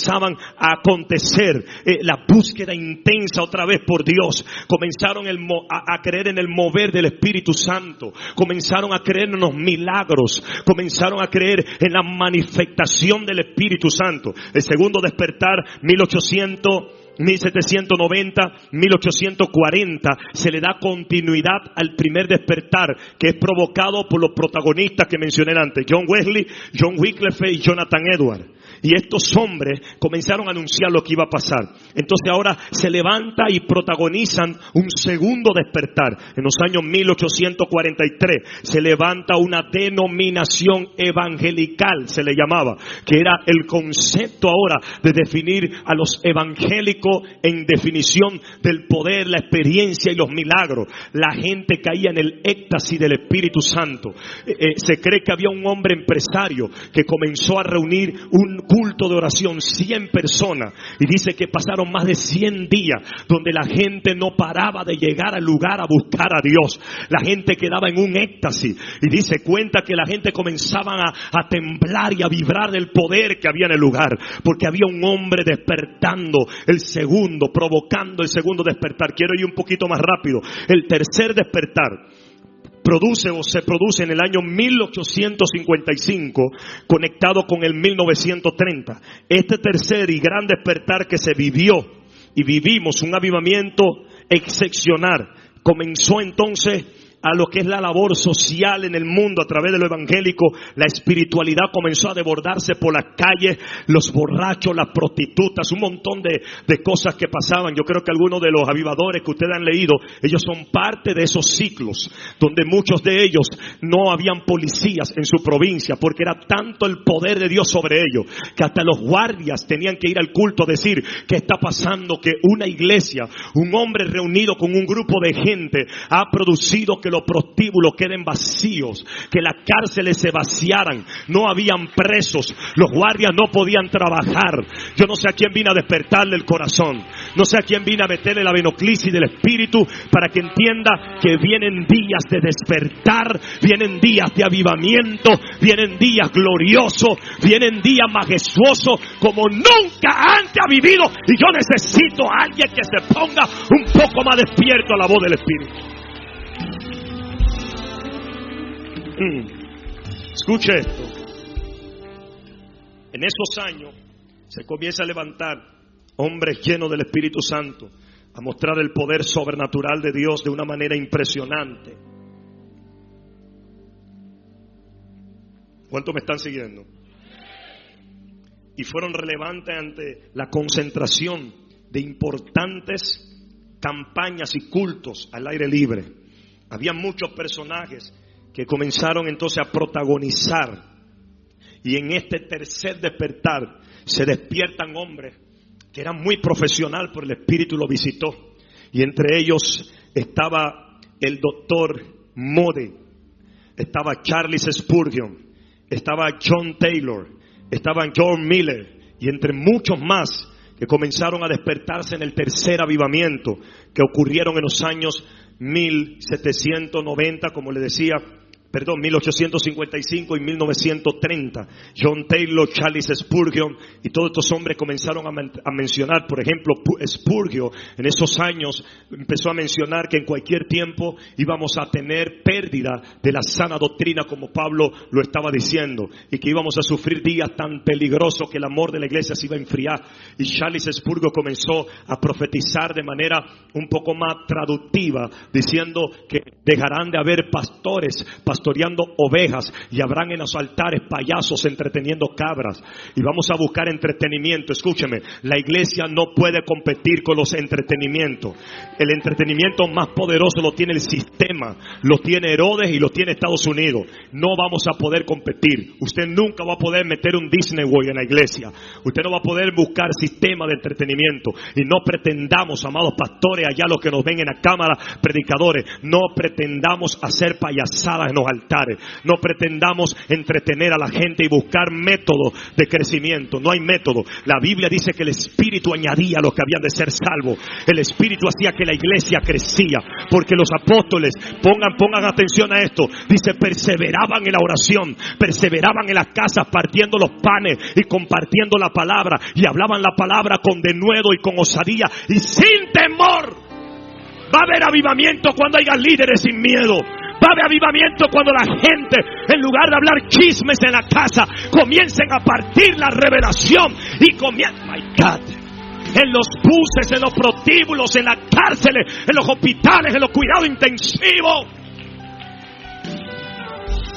a acontecer, la búsqueda intensa otra vez por Dios. Comenzaron a creer en el mover del Espíritu Santo, comenzaron a creer en los milagros, comenzaron a creer en la manifestación del Espíritu Santo. El segundo despertar, 1790, 1840, se le da continuidad al primer despertar, que es provocado por los protagonistas que mencioné antes, John Wesley, John Wycliffe y Jonathan Edwards. Y estos hombres comenzaron a anunciar lo que iba a pasar. Entonces ahora se levanta y protagonizan un segundo despertar. En los años 1843 se levanta una denominación evangelical, se le llamaba, que era el concepto ahora de definir a los evangélicos en definición del poder, la experiencia y los milagros. La gente caía en el éxtasis del Espíritu Santo. Se cree que había un hombre empresario que comenzó a reunir un culto de oración, 100 personas, y dice que pasaron más de 100 días donde la gente no paraba de llegar al lugar a buscar a Dios. La gente quedaba en un éxtasis, y dice, cuenta que la gente comenzaba a temblar y a vibrar del poder que había en el lugar, porque había un hombre despertando el segundo, provocando el segundo despertar. Quiero ir un poquito más rápido. El tercer despertar se produce en el año 1855, conectado con el 1930. Este tercer y gran despertar que se vivió y vivimos, un avivamiento excepcional, comenzó entonces a lo que es la labor social en el mundo a través de lo evangélico. La espiritualidad comenzó a desbordarse por las calles, los borrachos, las prostitutas, un montón de cosas que pasaban. Yo creo que algunos de los avivadores que ustedes han leído, ellos son parte de esos ciclos, donde muchos de ellos no habían policías en su provincia, porque era tanto el poder de Dios sobre ellos, que hasta los guardias tenían que ir al culto a decir, ¿qué está pasando? Que una iglesia, un hombre reunido con un grupo de gente, ha producido que los prostíbulos queden vacíos, que las cárceles se vaciaran, no habían presos, los guardias no podían trabajar. Yo no sé a quién vine a despertarle el corazón, no sé a quién vine a meterle la venoclisis del espíritu, para que entienda que vienen días de despertar, vienen días de avivamiento, vienen días gloriosos, vienen días majestuosos como nunca antes ha vivido, y yo necesito a alguien que se ponga un poco más despierto a la voz del Espíritu. Escuche esto. En esos años se comienza a levantar hombres llenos del Espíritu Santo, a mostrar el poder sobrenatural de Dios de una manera impresionante. ¿Cuántos me están siguiendo? Y fueron relevantes ante la concentración de importantes campañas y cultos al aire libre. Había muchos personajes que comenzaron entonces a protagonizar. Y en este tercer despertar se despiertan hombres que eran muy profesional, pero el Espíritu lo visitó. Y entre ellos estaba el doctor Moody, estaba Charles Spurgeon, estaba John Taylor, estaba John Miller, y entre muchos más que comenzaron a despertarse en el tercer avivamiento que ocurrieron en los años 1790, como le decía, 1855 y 1930. John Taylor, Charles Spurgeon y todos estos hombres comenzaron a mencionar, por ejemplo, Spurgeon en esos años empezó a mencionar que en cualquier tiempo íbamos a tener pérdida de la sana doctrina, como Pablo lo estaba diciendo, y que íbamos a sufrir días tan peligrosos que el amor de la iglesia se iba a enfriar. Y Charles Spurgeon comenzó a profetizar de manera un poco más traductiva, diciendo que dejarán de haber pastores pastoreando ovejas y habrán en los altares payasos entreteniendo cabras, y vamos a buscar entretenimiento. Escúcheme, la iglesia no puede competir con los entretenimientos. El entretenimiento más poderoso lo tiene el sistema, lo tiene Herodes y lo tiene Estados Unidos. No vamos a poder competir. Usted nunca va a poder meter un Disney World en la iglesia. Usted no va a poder buscar sistema de entretenimiento. Y no pretendamos, amados pastores, allá los que nos ven en la cámara, predicadores, no pretendamos hacer payasadas en los altares. No pretendamos entretener a la gente y buscar métodos de crecimiento. No hay método. La Biblia dice que el Espíritu añadía a los que habían de ser salvos. El Espíritu hacía que la iglesia crecía, porque los apóstoles, pongan atención a esto, dice, perseveraban en la oración, perseveraban en las casas partiendo los panes y compartiendo la palabra, y hablaban la palabra con denuedo y con osadía y sin temor. Va a haber avivamiento cuando haya líderes sin miedo. Va a haber avivamiento cuando la gente, en lugar de hablar chismes en la casa, comiencen a partir la revelación y comiencen, my God, en los buses, en los prostíbulos, en las cárceles, en los hospitales, en los cuidados intensivos.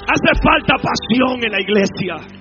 Hace falta pasión en la iglesia.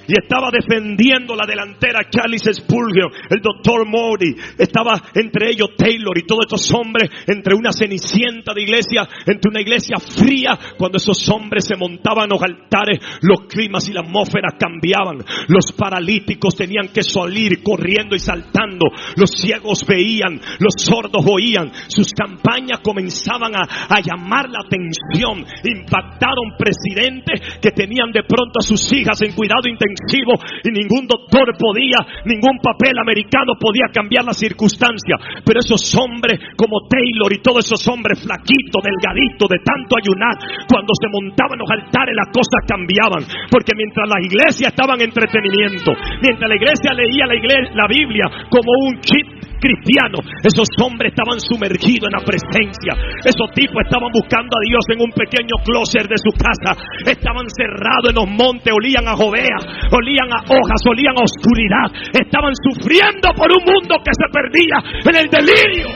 Y estaba defendiendo la delantera Charles Spurgeon, el doctor Moody, estaba entre ellos Taylor y todos estos hombres, entre una cenicienta de iglesia, entre una iglesia fría. Cuando esos hombres se montaban en los altares, los climas y las atmósferas cambiaban. Los paralíticos tenían que salir corriendo y saltando. Los ciegos veían, los sordos oían. Sus campañas comenzaban a llamar la atención. Impactaron presidentes que tenían de pronto a sus hijas en cuidado intensivo, y ningún doctor podía, ningún papel americano podía cambiar la circunstancia. Pero esos hombres como Taylor y todos esos hombres flaquitos, delgaditos, de tanto ayunar, cuando se montaban los altares las cosas cambiaban. Porque mientras las iglesias estaban en entretenimiento, mientras la iglesia leía la Biblia como un chip cristiano, esos hombres estaban sumergidos en la presencia. Esos tipos estaban buscando a Dios en un pequeño closet de su casa. Estaban cerrados en los montes, olían a jovea, olían a hojas, olían a oscuridad. Estaban sufriendo por un mundo que se perdía en el delirio.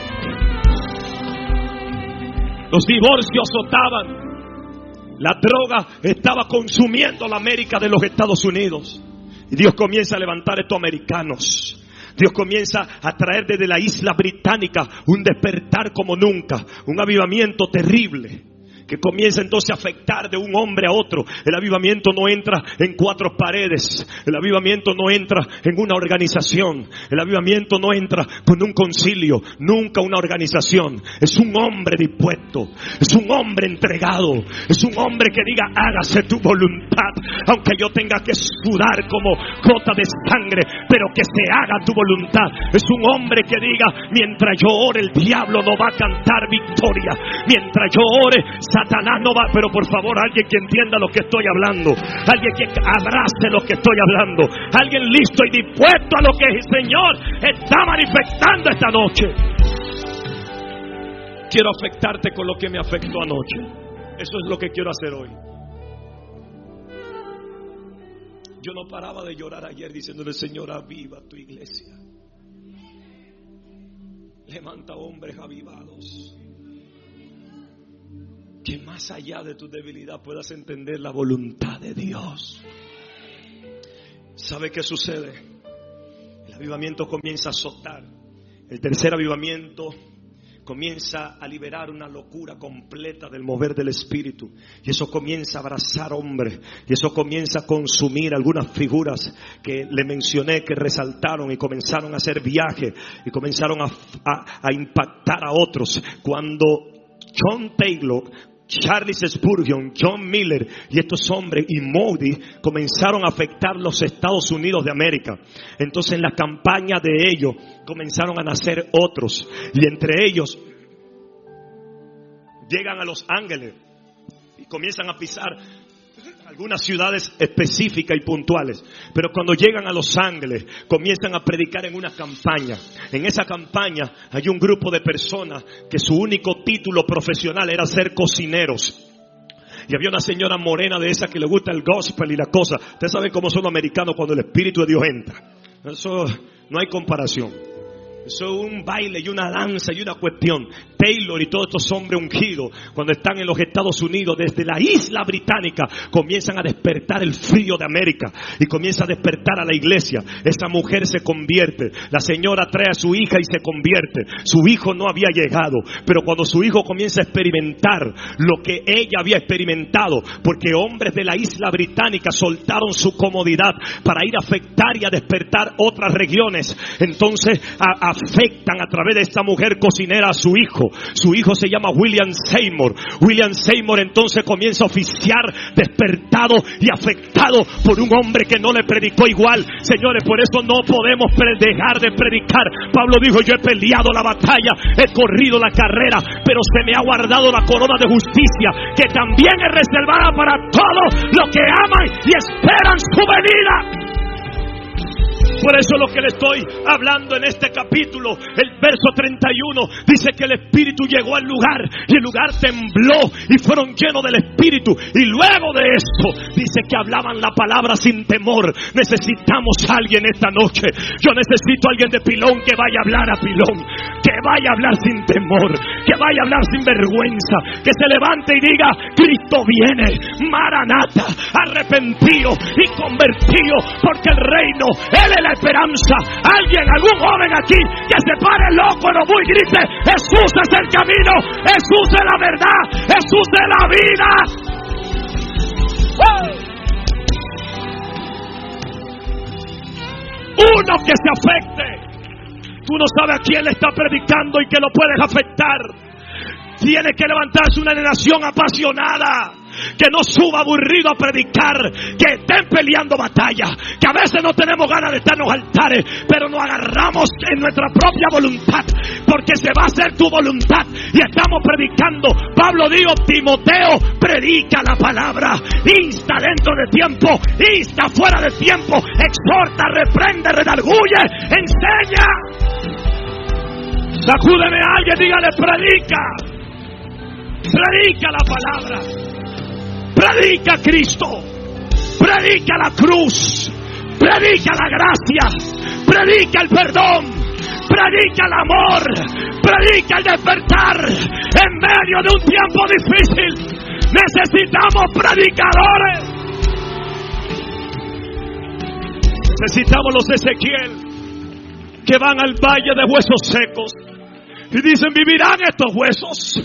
Los divorcios azotaban. La droga estaba consumiendo la América de los Estados Unidos. Y Dios comienza a levantar a estos americanos. Dios comienza a traer desde la isla británica un despertar como nunca, un avivamiento terrible, que comienza entonces a afectar de un hombre a otro. El avivamiento no entra en cuatro paredes. El avivamiento no entra en una organización. El avivamiento no entra con un concilio. Nunca una organización. Es un hombre dispuesto. Es un hombre entregado. Es un hombre que diga, hágase tu voluntad. Aunque yo tenga que sudar como gota de sangre, pero que se haga tu voluntad. Es un hombre que diga, mientras yo ore, el diablo no va a cantar victoria. Mientras yo ore, Satanás no va. Pero por favor, alguien que entienda lo que estoy hablando, alguien que abrace lo que estoy hablando, alguien listo y dispuesto a lo que el Señor está manifestando esta noche. Quiero afectarte con lo que me afectó anoche. Eso es lo que quiero hacer hoy. Yo no paraba de llorar ayer diciéndole, Señor, aviva tu iglesia. Levanta hombres avivados, que más allá de tu debilidad puedas entender la voluntad de Dios. ¿Sabe qué sucede? El avivamiento comienza a azotar. El tercer avivamiento comienza a liberar una locura completa del mover del Espíritu. Y eso comienza a abrazar hombres. Y eso comienza a consumir algunas figuras que le mencioné, que resaltaron y comenzaron a hacer viajes. Y comenzaron a impactar a otros. Cuando John Taylor, Charles Spurgeon, John Miller y estos hombres y Moody comenzaron a afectar los Estados Unidos de América. Entonces en la campaña de ellos comenzaron a nacer otros, y entre ellos llegan a Los Ángeles y comienzan a pisar algunas ciudades específicas y puntuales. Pero cuando llegan a Los Ángeles comienzan a predicar en una campaña. En esa campaña hay un grupo de personas que su único título profesional era ser cocineros. Y había una señora morena de esa que le gusta el gospel y la cosa. Ustedes saben cómo son los americanos cuando el Espíritu de Dios entra. Eso no hay comparación. Eso es un baile y una danza y una cuestión. Taylor y todos estos hombres ungidos, cuando están en los Estados Unidos, desde la isla británica, comienzan a despertar el frío de América y comienza a despertar a la iglesia. Esta mujer se convierte. La señora trae a su hija y se convierte. Su hijo no había llegado, pero cuando su hijo comienza a experimentar lo que ella había experimentado, porque hombres de la isla británica soltaron su comodidad para ir a afectar y a despertar otras regiones, entonces afectan a través de esta mujer cocinera a su hijo. Su hijo se llama William Seymour. William Seymour entonces comienza a oficiar despertado y afectado por un hombre que no le predicó igual. Señores, por eso no podemos dejar de predicar. Pablo dijo: yo he peleado la batalla, he corrido la carrera, pero se me ha guardado la corona de justicia, que también es reservada para todos los que aman y esperan su venida. Por eso lo que le estoy hablando en este capítulo, el verso 31, dice que el Espíritu llegó al lugar y el lugar tembló y fueron llenos del Espíritu. Y luego de esto, dice que hablaban la palabra sin temor. Necesitamos a alguien esta noche. Yo necesito a alguien de Pilón que vaya a hablar a Pilón, que vaya a hablar sin temor, que vaya a hablar sin vergüenza, que se levante y diga: Cristo viene, Maranata, arrepentido y convertido, porque el reino, Él es la esperanza. Alguien, algún joven aquí que se pare loco en Obuy y grite: Jesús es el camino, Jesús es la verdad, Jesús es la vida. Uno que se afecte. Tú no sabes a quién le está predicando y que lo puedes afectar. Tiene que levantarse una generación apasionada, que no suba aburrido a predicar, que estén peleando batalla, que a veces no tenemos ganas de estar en los altares, pero nos agarramos en nuestra propia voluntad, porque se va a hacer tu voluntad y estamos predicando. Pablo dijo: Timoteo, predica la palabra, insta dentro de tiempo, insta fuera de tiempo, exhorta, reprende, redarguye, enseña. Sacúdeme a alguien, dígale: predica. Predica la palabra, predica a Cristo, predica la cruz, predica la gracia, predica el perdón, predica el amor, predica el despertar. En medio de un tiempo difícil necesitamos predicadores. Necesitamos los Ezequiel que van al valle de huesos secos y dicen: vivirán estos huesos.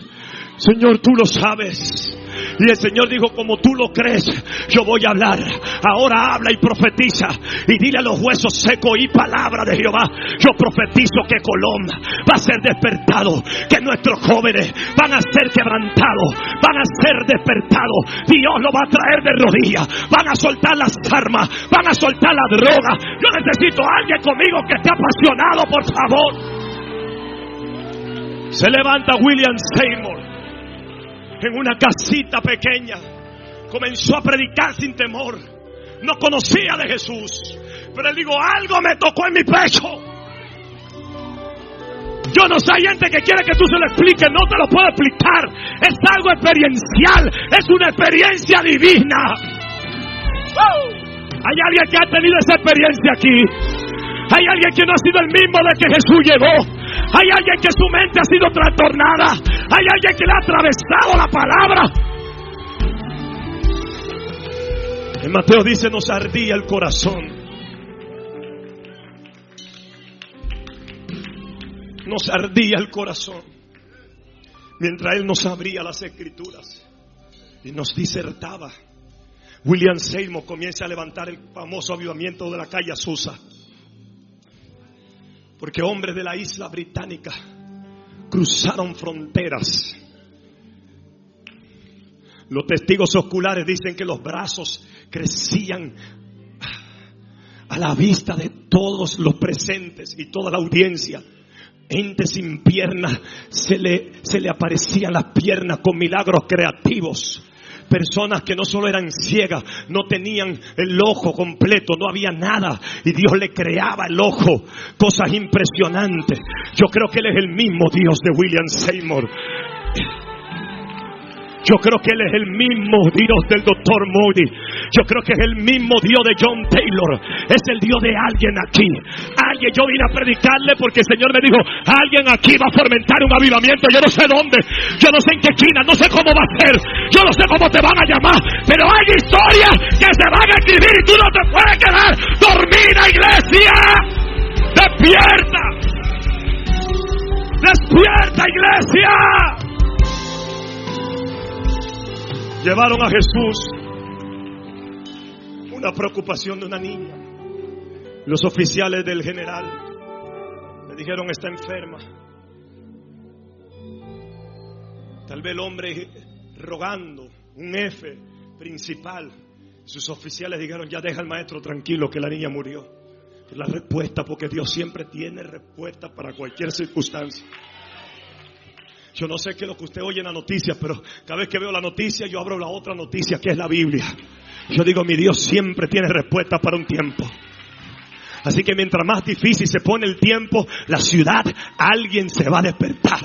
Señor, tú lo sabes. Y el Señor dijo: como tú lo crees, yo voy a hablar. Ahora habla y profetiza y dile a los huesos secos: y palabra de Jehová. Yo profetizo que Colón va a ser despertado, que nuestros jóvenes van a ser quebrantados, van a ser despertados. Dios lo va a traer de rodillas, van a soltar las armas, van a soltar la droga. Yo necesito a alguien conmigo que esté apasionado, por favor. Se levanta William Seymour en una casita pequeña, comenzó a predicar sin temor. No conocía de Jesús, pero él dijo: algo me tocó en mi pecho. Yo no sé, hay gente que quiere que tú se lo expliques. No te lo puedo explicar. Es algo experiencial, es una experiencia divina. Hay alguien que ha tenido esa experiencia aquí. Hay alguien que no ha sido el mismo de que Jesús llegó. Hay alguien que su mente ha sido trastornada. Hay alguien que le ha atravesado la palabra. En Mateo dice, nos ardía el corazón. Nos ardía el corazón mientras él nos abría las escrituras y nos disertaba. William Seymour comienza a levantar el famoso avivamiento de la calle Azusa, porque hombres de la isla británica cruzaron fronteras. Los testigos oculares dicen que los brazos crecían a la vista de todos los presentes y toda la audiencia. Gente sin piernas, se le aparecían las piernas con milagros creativos. Personas que no solo eran ciegas, no tenían el ojo completo, no había nada, y Dios le creaba el ojo. Cosas impresionantes. Yo creo que Él es el mismo Dios de William Seymour. Yo creo que Él es el mismo Dios del Dr. Moody. Yo creo que es el mismo Dios de John Taylor. Es el Dios de alguien aquí. Alguien, yo vine a predicarle porque el Señor me dijo, alguien aquí va a fomentar un avivamiento. Yo no sé dónde, yo no sé en qué esquina, no sé cómo va a ser, yo no sé cómo te van a llamar, pero hay historias que se van a escribir y tú no te puedes quedar dormida, iglesia. Despierta. Despierta, iglesia. Llevaron a Jesús una preocupación de una niña. Los oficiales del general le dijeron, está enferma. Tal vez el hombre rogando, un F principal. Sus oficiales dijeron, ya deja al maestro tranquilo que la niña murió. La respuesta, porque Dios siempre tiene respuesta para cualquier circunstancia. Yo no sé qué es lo que usted oye en la noticia, pero cada vez que veo la noticia yo abro la otra noticia que es la Biblia. Yo digo, mi Dios siempre tiene respuesta para un tiempo. Así que mientras más difícil se pone el tiempo, la ciudad, alguien se va a despertar.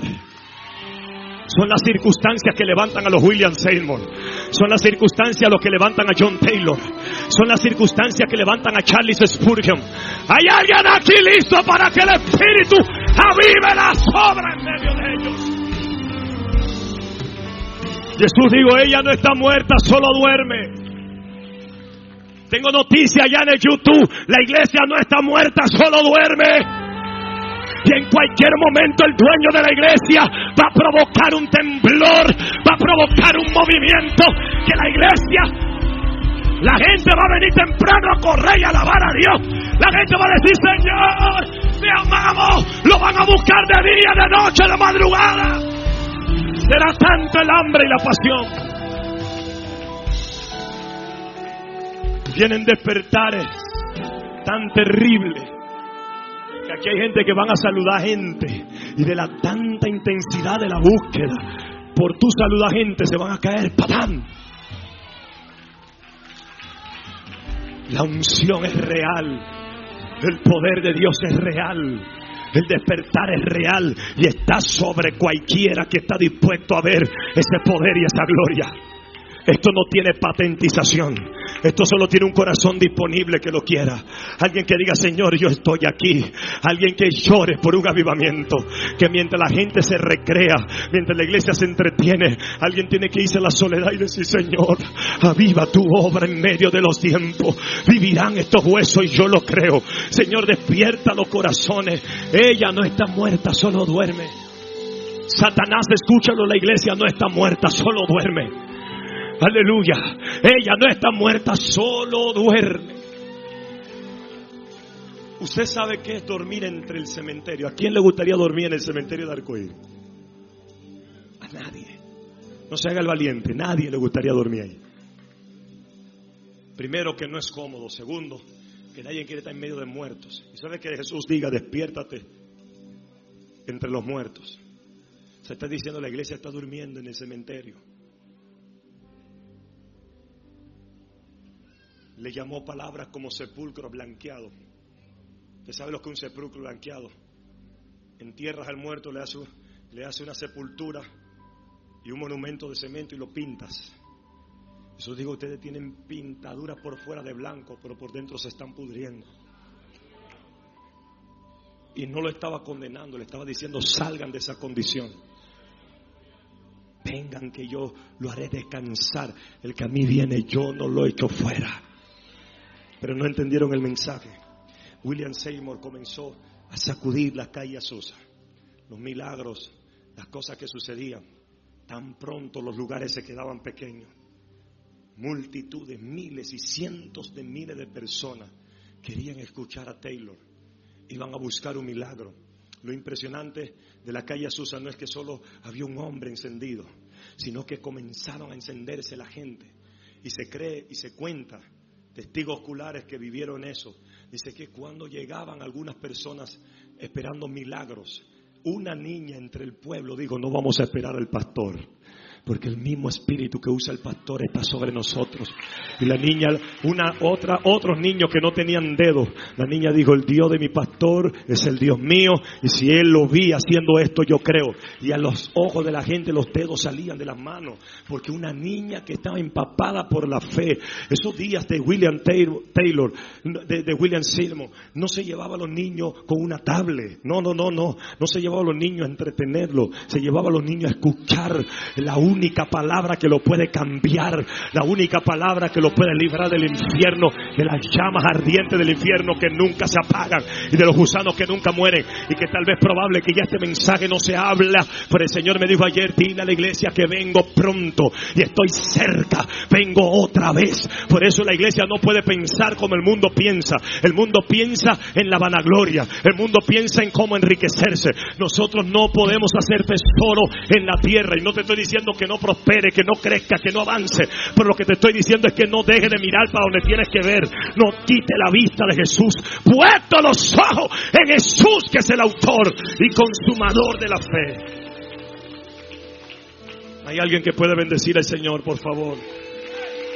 Son las circunstancias que levantan a los William Seymour. Son las circunstancias los que levantan a John Taylor. Son las circunstancias que levantan a Charles Spurgeon. Hay alguien aquí listo para que el Espíritu avive las obras en medio de ellos. Jesús dijo, ella no está muerta, solo duerme. Tengo noticia allá en el YouTube. La iglesia no está muerta, solo duerme. Y en cualquier momento el dueño de la iglesia va a provocar un temblor, va a provocar un movimiento. Que la iglesia, la gente va a venir temprano a correr y a alabar a Dios. La gente va a decir, Señor, te amamos. Lo van a buscar de día, de noche, de madrugada. Será tanto el hambre y la pasión. Vienen despertares tan terribles que aquí hay gente que van a saludar gente, y de la tanta intensidad de la búsqueda por tu saludar gente se van a caer. ¡Patán! La unción es real, el poder de Dios es real, el despertar es real y está sobre cualquiera que está dispuesto a ver ese poder y esa gloria. Esto no tiene patentización. Esto solo tiene un corazón disponible que lo quiera. Alguien que diga, Señor, yo estoy aquí. Alguien que llore por un avivamiento. Que mientras la gente se recrea, mientras la iglesia se entretiene, alguien tiene que irse a la soledad y decir, Señor, aviva tu obra en medio de los tiempos. Vivirán estos huesos y yo lo creo. Señor, despierta los corazones. Ella no está muerta, solo duerme. Satanás, escúchalo, la iglesia no está muerta, solo duerme. Aleluya. Ella no está muerta, solo duerme. Usted sabe qué es dormir entre el cementerio. ¿A quién le gustaría dormir en el cementerio de Arcoíris? A nadie. No se haga el valiente. Nadie le gustaría dormir ahí. Primero, que no es cómodo. Segundo, que nadie quiere estar en medio de muertos. Y sabe que Jesús diga, despiértate entre los muertos. Se está diciendo, la iglesia está durmiendo en el cementerio. Le llamó palabras como sepulcro blanqueado. ¿Usted sabe lo que es un sepulcro blanqueado? Entierras al muerto, le hace una sepultura y un monumento de cemento y lo pintas. Eso digo, ustedes tienen pintaduras por fuera de blanco, pero por dentro se están pudriendo. Y no lo estaba condenando, le estaba diciendo: salgan de esa condición. Vengan que yo lo haré descansar. El que a mí viene, yo no lo echo fuera. Pero no entendieron el mensaje. William Seymour comenzó a sacudir la calle Azusa. Los milagros, las cosas que sucedían. Tan pronto los lugares se quedaban pequeños. Multitudes, miles y cientos de miles de personas querían escuchar a Taylor. Iban a buscar un milagro. Lo impresionante de la calle Azusa no es que solo había un hombre encendido, sino que comenzaron a encenderse la gente. Y se cree y se cuenta, testigos oculares que vivieron eso, dice que cuando llegaban algunas personas esperando milagros, una niña entre el pueblo dijo: no vamos a esperar al pastor, porque el mismo espíritu que usa el pastor está sobre nosotros. Y la niña, otros niños que no tenían dedos, la niña dijo: el Dios de mi pastor es el Dios mío, y si él lo vi haciendo esto, yo creo. Y a los ojos de la gente los dedos salían de las manos, porque una niña que estaba empapada por la fe. Esos días de William Taylor, de William Seymour, no se llevaba a los niños con una tablet, no se llevaba a los niños a entretenerlos, se llevaba a los niños a escuchar la única palabra que lo puede cambiar, la única palabra que lo puede librar del infierno, de las llamas ardientes del infierno que nunca se apagan y de los gusanos que nunca mueren, y que tal vez probable que ya este mensaje no se habla, pero el Señor me dijo ayer: dile a la iglesia que vengo pronto y estoy cerca, vengo otra vez. Por eso la iglesia no puede pensar como el mundo piensa. El mundo piensa en la vanagloria, el mundo piensa en cómo enriquecerse. Nosotros no podemos hacer tesoro en la tierra, y no te estoy diciendo que no prospere, que no crezca, que no avance, pero lo que te estoy diciendo es que no dejes de mirar para donde tienes que ver. No quite la vista de Jesús, puesto los ojos en Jesús, que es el autor y consumador de la fe. Hay alguien que puede bendecir al Señor, por favor.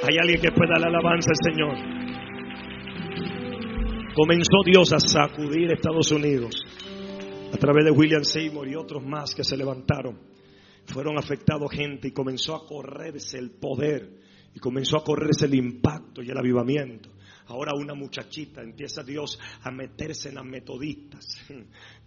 Hay alguien que pueda dar alabanza al Señor. Comenzó Dios a sacudir Estados Unidos a través de William Seymour y otros más que se levantaron. Fueron afectados gente, y comenzó a correrse el poder, y comenzó a correrse el impacto y el avivamiento. Ahora una muchachita, empieza Dios a meterse en las metodistas,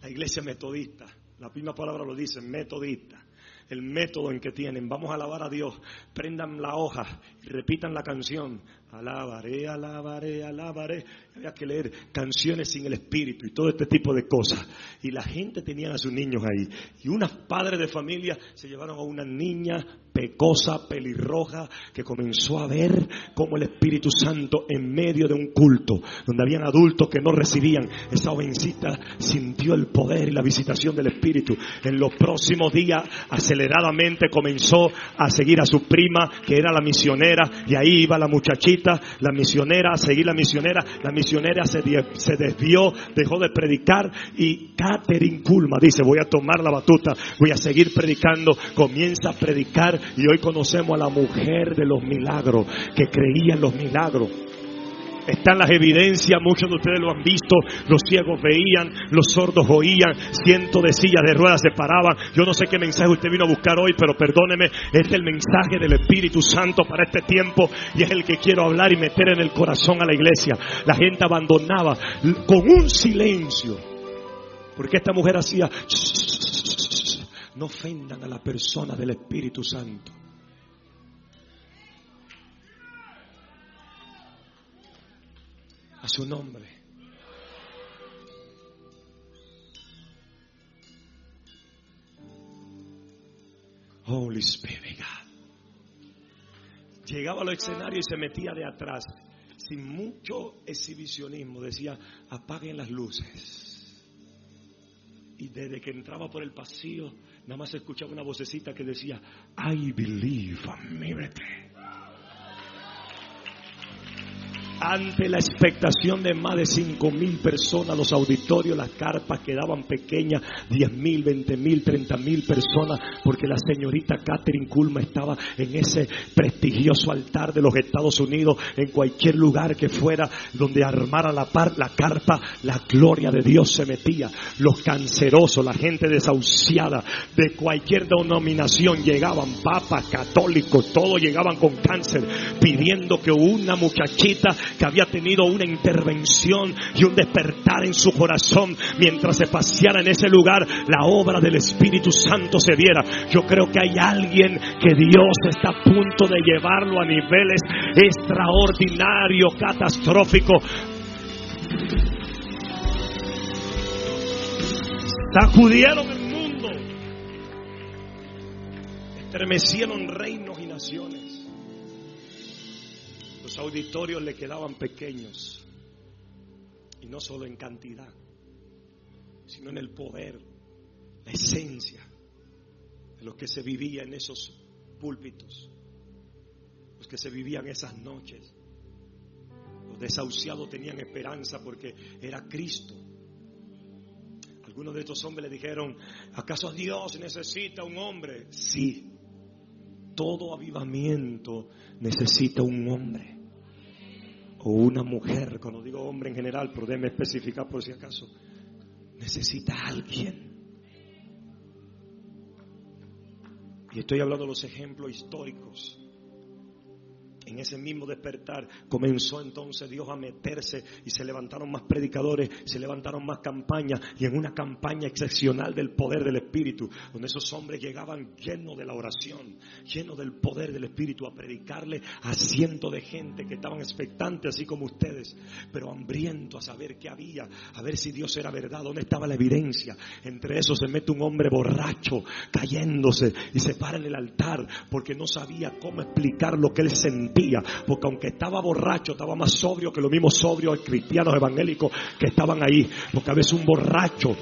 la iglesia metodista, la misma palabra lo dice, metodista. El método en que tienen: vamos a alabar a Dios, prendan la hoja y repitan la canción: alabaré, alabaré, alabaré. Había que leer canciones sin el espíritu y todo este tipo de cosas. Y la gente tenía a sus niños ahí, y unos padres de familia se llevaron a una niña pecosa, pelirroja, que comenzó a ver cómo el Espíritu Santo, en medio de un culto donde habían adultos que no recibían, esa jovencita sintió el poder y la visitación del Espíritu. En los próximos días, aceleradamente comenzó a seguir a su prima, que era la misionera, y ahí iba la muchachita, la misionera, a seguir la misionera se desvió, dejó de predicar, y Catherine Kuhlman dice: voy a tomar la batuta, voy a seguir predicando. Comienza a predicar, y hoy conocemos a la mujer de los milagros, que creía en los milagros. Están las evidencias, muchos de ustedes lo han visto. Los ciegos veían, los sordos oían, cientos de sillas de ruedas se paraban. Yo no sé qué mensaje usted vino a buscar hoy, pero perdóneme, este es el mensaje del Espíritu Santo para este tiempo, y es el que quiero hablar y meter en el corazón a la iglesia. La gente abandonaba con un silencio, porque esta mujer hacía: no ofendan a la persona del Espíritu Santo. A su nombre. Holy Spirit God. Llegaba a los escenarios y se metía de atrás, sin mucho exhibicionismo. Decía: apaguen las luces. Y desde que entraba por el pasillo, nada más se escuchaba una vocecita que decía: I believe a miracle. Ante la expectación de más de 5,000 personas, los auditorios, las carpas quedaban pequeñas, 10,000, 20,000, 30,000 personas, porque la señorita Catherine Kuhlman estaba en ese prestigioso altar de los Estados Unidos. En cualquier lugar que fuera donde armara la carpa, la gloria de Dios se metía. Los cancerosos, la gente desahuciada de cualquier denominación llegaban, papas, católicos, todos llegaban con cáncer, pidiendo que una muchachita que había tenido una intervención y un despertar en su corazón mientras se paseara en ese lugar, la obra del Espíritu Santo se viera. Yo creo que hay alguien que Dios está a punto de llevarlo a niveles extraordinarios, catastróficos. Sacudieron el mundo, estremecieron reinos y naciones. Los auditorios le quedaban pequeños, y no solo en cantidad, sino en el poder, la esencia de lo que se vivía en esos púlpitos, los que se vivían esas noches. Los desahuciados tenían esperanza porque era Cristo. Algunos de estos hombres le dijeron: ¿acaso Dios necesita un hombre? Sí, todo avivamiento necesita un hombre o una mujer. Cuando digo hombre en general, pero déjeme especificar por si acaso, necesita alguien. Y estoy hablando de los ejemplos históricos. En ese mismo despertar comenzó entonces Dios a meterse y se levantaron más predicadores, se levantaron más campañas, y en una campaña excepcional del poder del Espíritu, donde esos hombres llegaban llenos de la oración, llenos del poder del Espíritu, a predicarle a cientos de gente que estaban expectantes así como ustedes, pero hambrientos a saber qué había, a ver si Dios era verdad, dónde estaba la evidencia. Entre esos se mete un hombre borracho cayéndose y se para en el altar porque no sabía cómo explicar lo que él sentía. Porque aunque estaba borracho, estaba más sobrio que los mismos sobrios cristianos evangélicos que estaban ahí. Porque a veces un borracho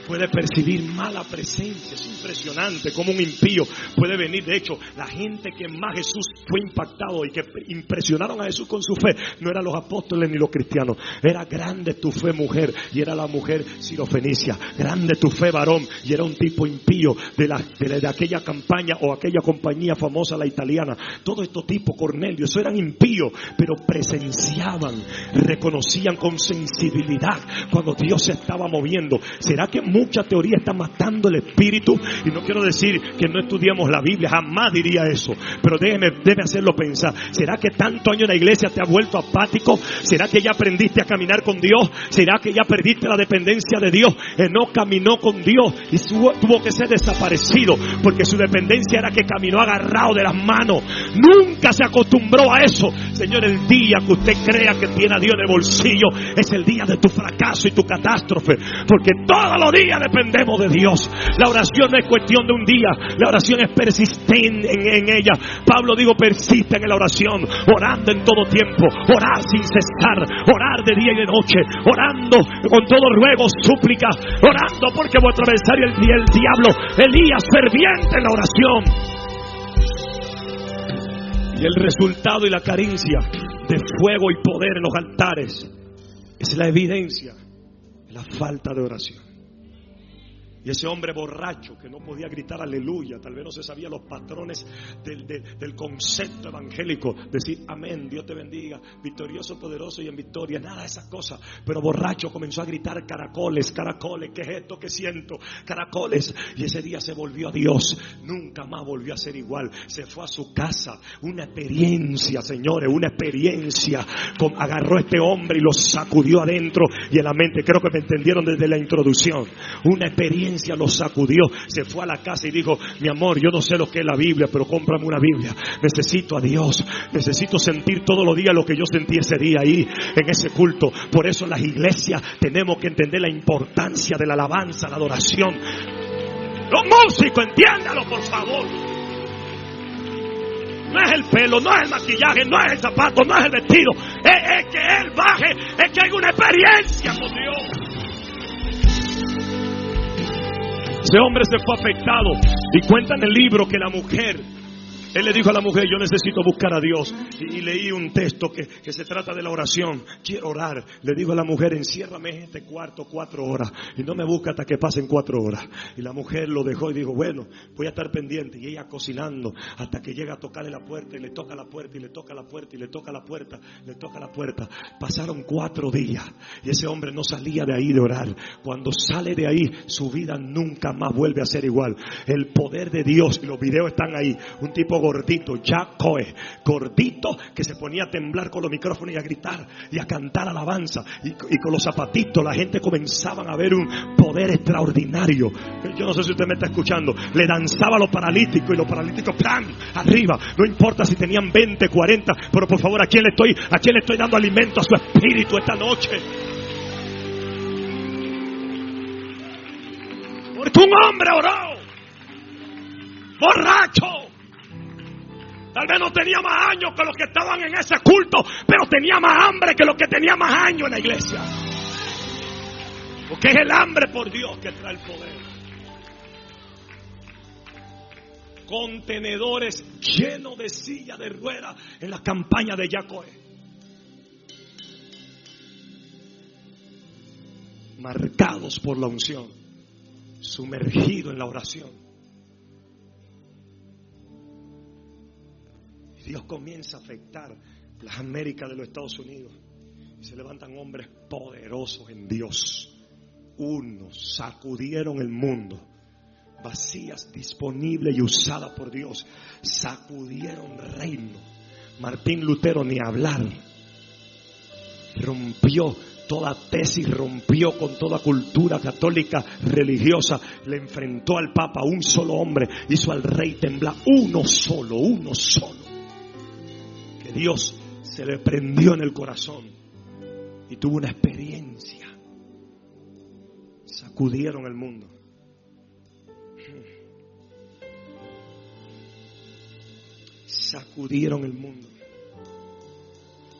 puede percibir mala presencia. Es impresionante cómo un impío puede venir. De hecho, la gente que más Jesús fue impactado y que impresionaron a Jesús con su fe no eran los apóstoles ni los cristianos. Era: grande tu fe, mujer. Y era la mujer sirofenicia. Grande tu fe, varón. Y era un tipo impío de aquella campaña o aquella compañía famosa, la italiana. Todos estos tipos, Cornelio, eso eran impíos, pero presenciaban, reconocían con sensibilidad cuando Dios se estaba moviendo. ¿Será que mucha teoría está matando el espíritu? Y no quiero decir que no estudiamos la Biblia, jamás diría eso, pero debe hacerlo pensar. ¿Será que tanto año en la iglesia te ha vuelto apático? ¿Será que ya aprendiste a caminar con Dios? ¿Será que ya perdiste la dependencia de Dios? No caminó con Dios y tuvo que ser desaparecido porque su dependencia era que caminó agarrado de las manos. Nunca se acostumbró a eso. Señor, el día que usted crea que tiene a Dios en el bolsillo es el día de tu fracaso y tu catástrofe, porque todos los días dependemos de Dios. La oración no es cuestión de un día, la oración es persistente en ella. Pablo dijo: persiste en la oración, orando en todo tiempo, orar sin cesar, orar de día y de noche, orando con todo ruego, súplica, orando porque vuestro adversario el diablo, Elías, ferviente en la oración. Y el resultado y la carencia de fuego y poder en los altares es la evidencia de la falta de oración. Y ese hombre borracho que no podía gritar aleluya, tal vez no se sabía los patrones del concepto evangélico, decir amén, Dios te bendiga, victorioso, poderoso y en victoria, nada de esas cosas. Pero borracho comenzó a gritar: caracoles, caracoles, ¿qué es esto que siento? Caracoles. Y ese día se volvió a Dios, nunca más volvió a ser igual. Se fue a su casa, una experiencia, señores, una experiencia. Agarró a este hombre y lo sacudió adentro y en la mente. Creo que me entendieron desde la introducción. Una experiencia lo sacudió, se fue a la casa y dijo: mi amor, yo no sé lo que es la Biblia, pero cómprame una Biblia. Necesito a Dios, necesito sentir todos los días lo que yo sentí ese día ahí en ese culto. Por eso en las iglesias tenemos que entender la importancia de la alabanza, la adoración. Los músicos, entiéndalo por favor. No es el pelo, no es el maquillaje, no es el zapato, no es el vestido, es que él baje, es que hay una experiencia con Dios. Ese hombre se fue afectado y cuenta en el libro que la mujer, él le dijo a la mujer: yo necesito buscar a Dios. Y leí un texto que se trata de la oración. Quiero orar. Le dijo a la mujer: enciérrame en este cuarto 4 horas y no me busca hasta que pasen 4 horas. Y la mujer lo dejó y dijo: bueno, voy a estar pendiente. Y ella cocinando hasta que llega a tocarle la puerta y le toca la puerta y le toca la puerta y le toca la puerta, le toca la puerta. Pasaron 4 días y ese hombre no salía de ahí de orar. Cuando sale de ahí, su vida nunca más vuelve a ser igual. El poder de Dios, y los videos están ahí. Un tipo gordito, Yacoe, gordito, que se ponía a temblar con los micrófonos y a gritar y a cantar alabanza, y con los zapatitos la gente comenzaban a ver un poder extraordinario. Yo no sé si usted me está escuchando. Le danzaba a los paralíticos y los paralíticos ¡pam! Arriba. No importa si tenían 20, 40, pero por favor, ¿a quién le estoy dando alimento a su espíritu esta noche? Porque un hombre oró, borracho. Tal vez no tenía más años que los que estaban en ese culto, pero tenía más hambre que los que tenían más años en la iglesia. Porque es el hambre por Dios que trae el poder. Contenedores llenos de sillas de ruedas en la campaña de Yacoe. Marcados por la unción, sumergido en la oración. Y Dios comienza a afectar las Américas de los Estados Unidos. Y se levantan hombres poderosos en Dios. Unos sacudieron el mundo. Vacías, disponibles y usadas por Dios. Sacudieron reino. Martín Lutero ni hablar. Rompió toda tesis, rompió con toda cultura católica religiosa. Le enfrentó al Papa, un solo hombre. Hizo al rey temblar. Uno solo. Que Dios se le prendió en el corazón. Y tuvo una experiencia. Sacudieron el mundo. Sacudieron el mundo.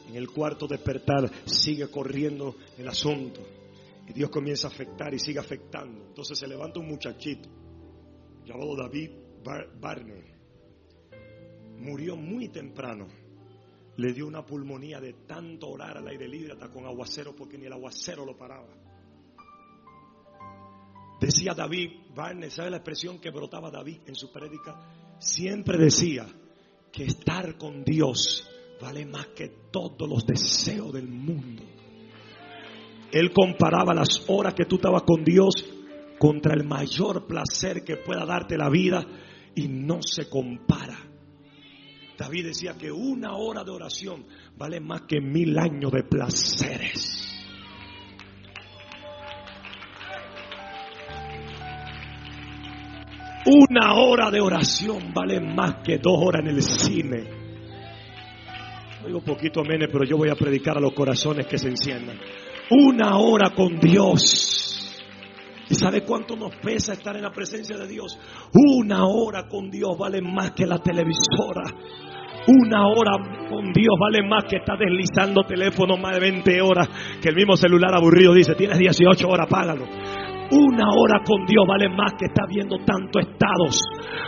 En el cuarto despertar sigue corriendo el asunto. Y Dios comienza a afectar y sigue afectando. Entonces se levanta un muchachito llamado David Barney. Murió muy temprano. Le dio una pulmonía de tanto orar al aire libre, hasta con aguacero, porque ni el aguacero lo paraba. Decía David Barney, ¿sabe la expresión que brotaba David en su prédica? Siempre decía que estar con Dios vale más que todos los deseos del mundo. Él comparaba las horas que tú estabas con Dios contra el mayor placer que pueda darte la vida, y no se compara. David decía que 1 hora de oración vale más que 1000 años de placeres. Una hora de oración vale más que 2 horas en el cine. Oigo poquito amén, pero yo voy a predicar a los corazones que se enciendan. 1 hora con Dios. ¿Y sabe cuánto nos pesa estar en la presencia de Dios? 1 hora con Dios vale más que la televisora. 1 hora con Dios vale más que estar deslizando teléfono más de 20 horas. Que el mismo celular aburrido dice, tienes 18 horas, págalo. 1 hora con Dios vale más que estar viendo tantos estados.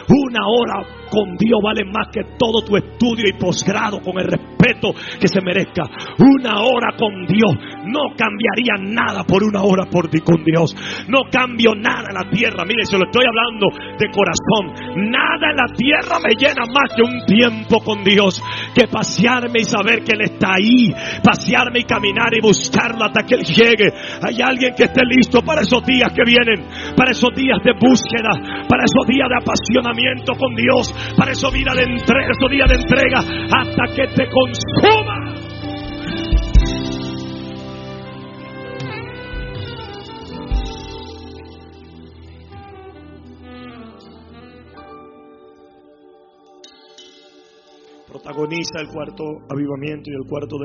1 hora con Dios vale más que todo tu estudio y posgrado, con el respeto que se merezca. 1 hora con Dios. No cambiaría nada por 1 hora con Dios. No cambio nada en la tierra. Mire, se lo estoy hablando de corazón. Nada en la tierra me llena más que un tiempo con Dios, que pasearme y saber que Él está ahí. Pasearme y caminar y buscarlo hasta que Él llegue. Hay alguien que esté listo para esos días que vienen, para esos días de búsqueda, para esos días de apasionamiento con Dios, para esos días de entrega, hasta que te consuma. Protagoniza el cuarto avivamiento y el cuarto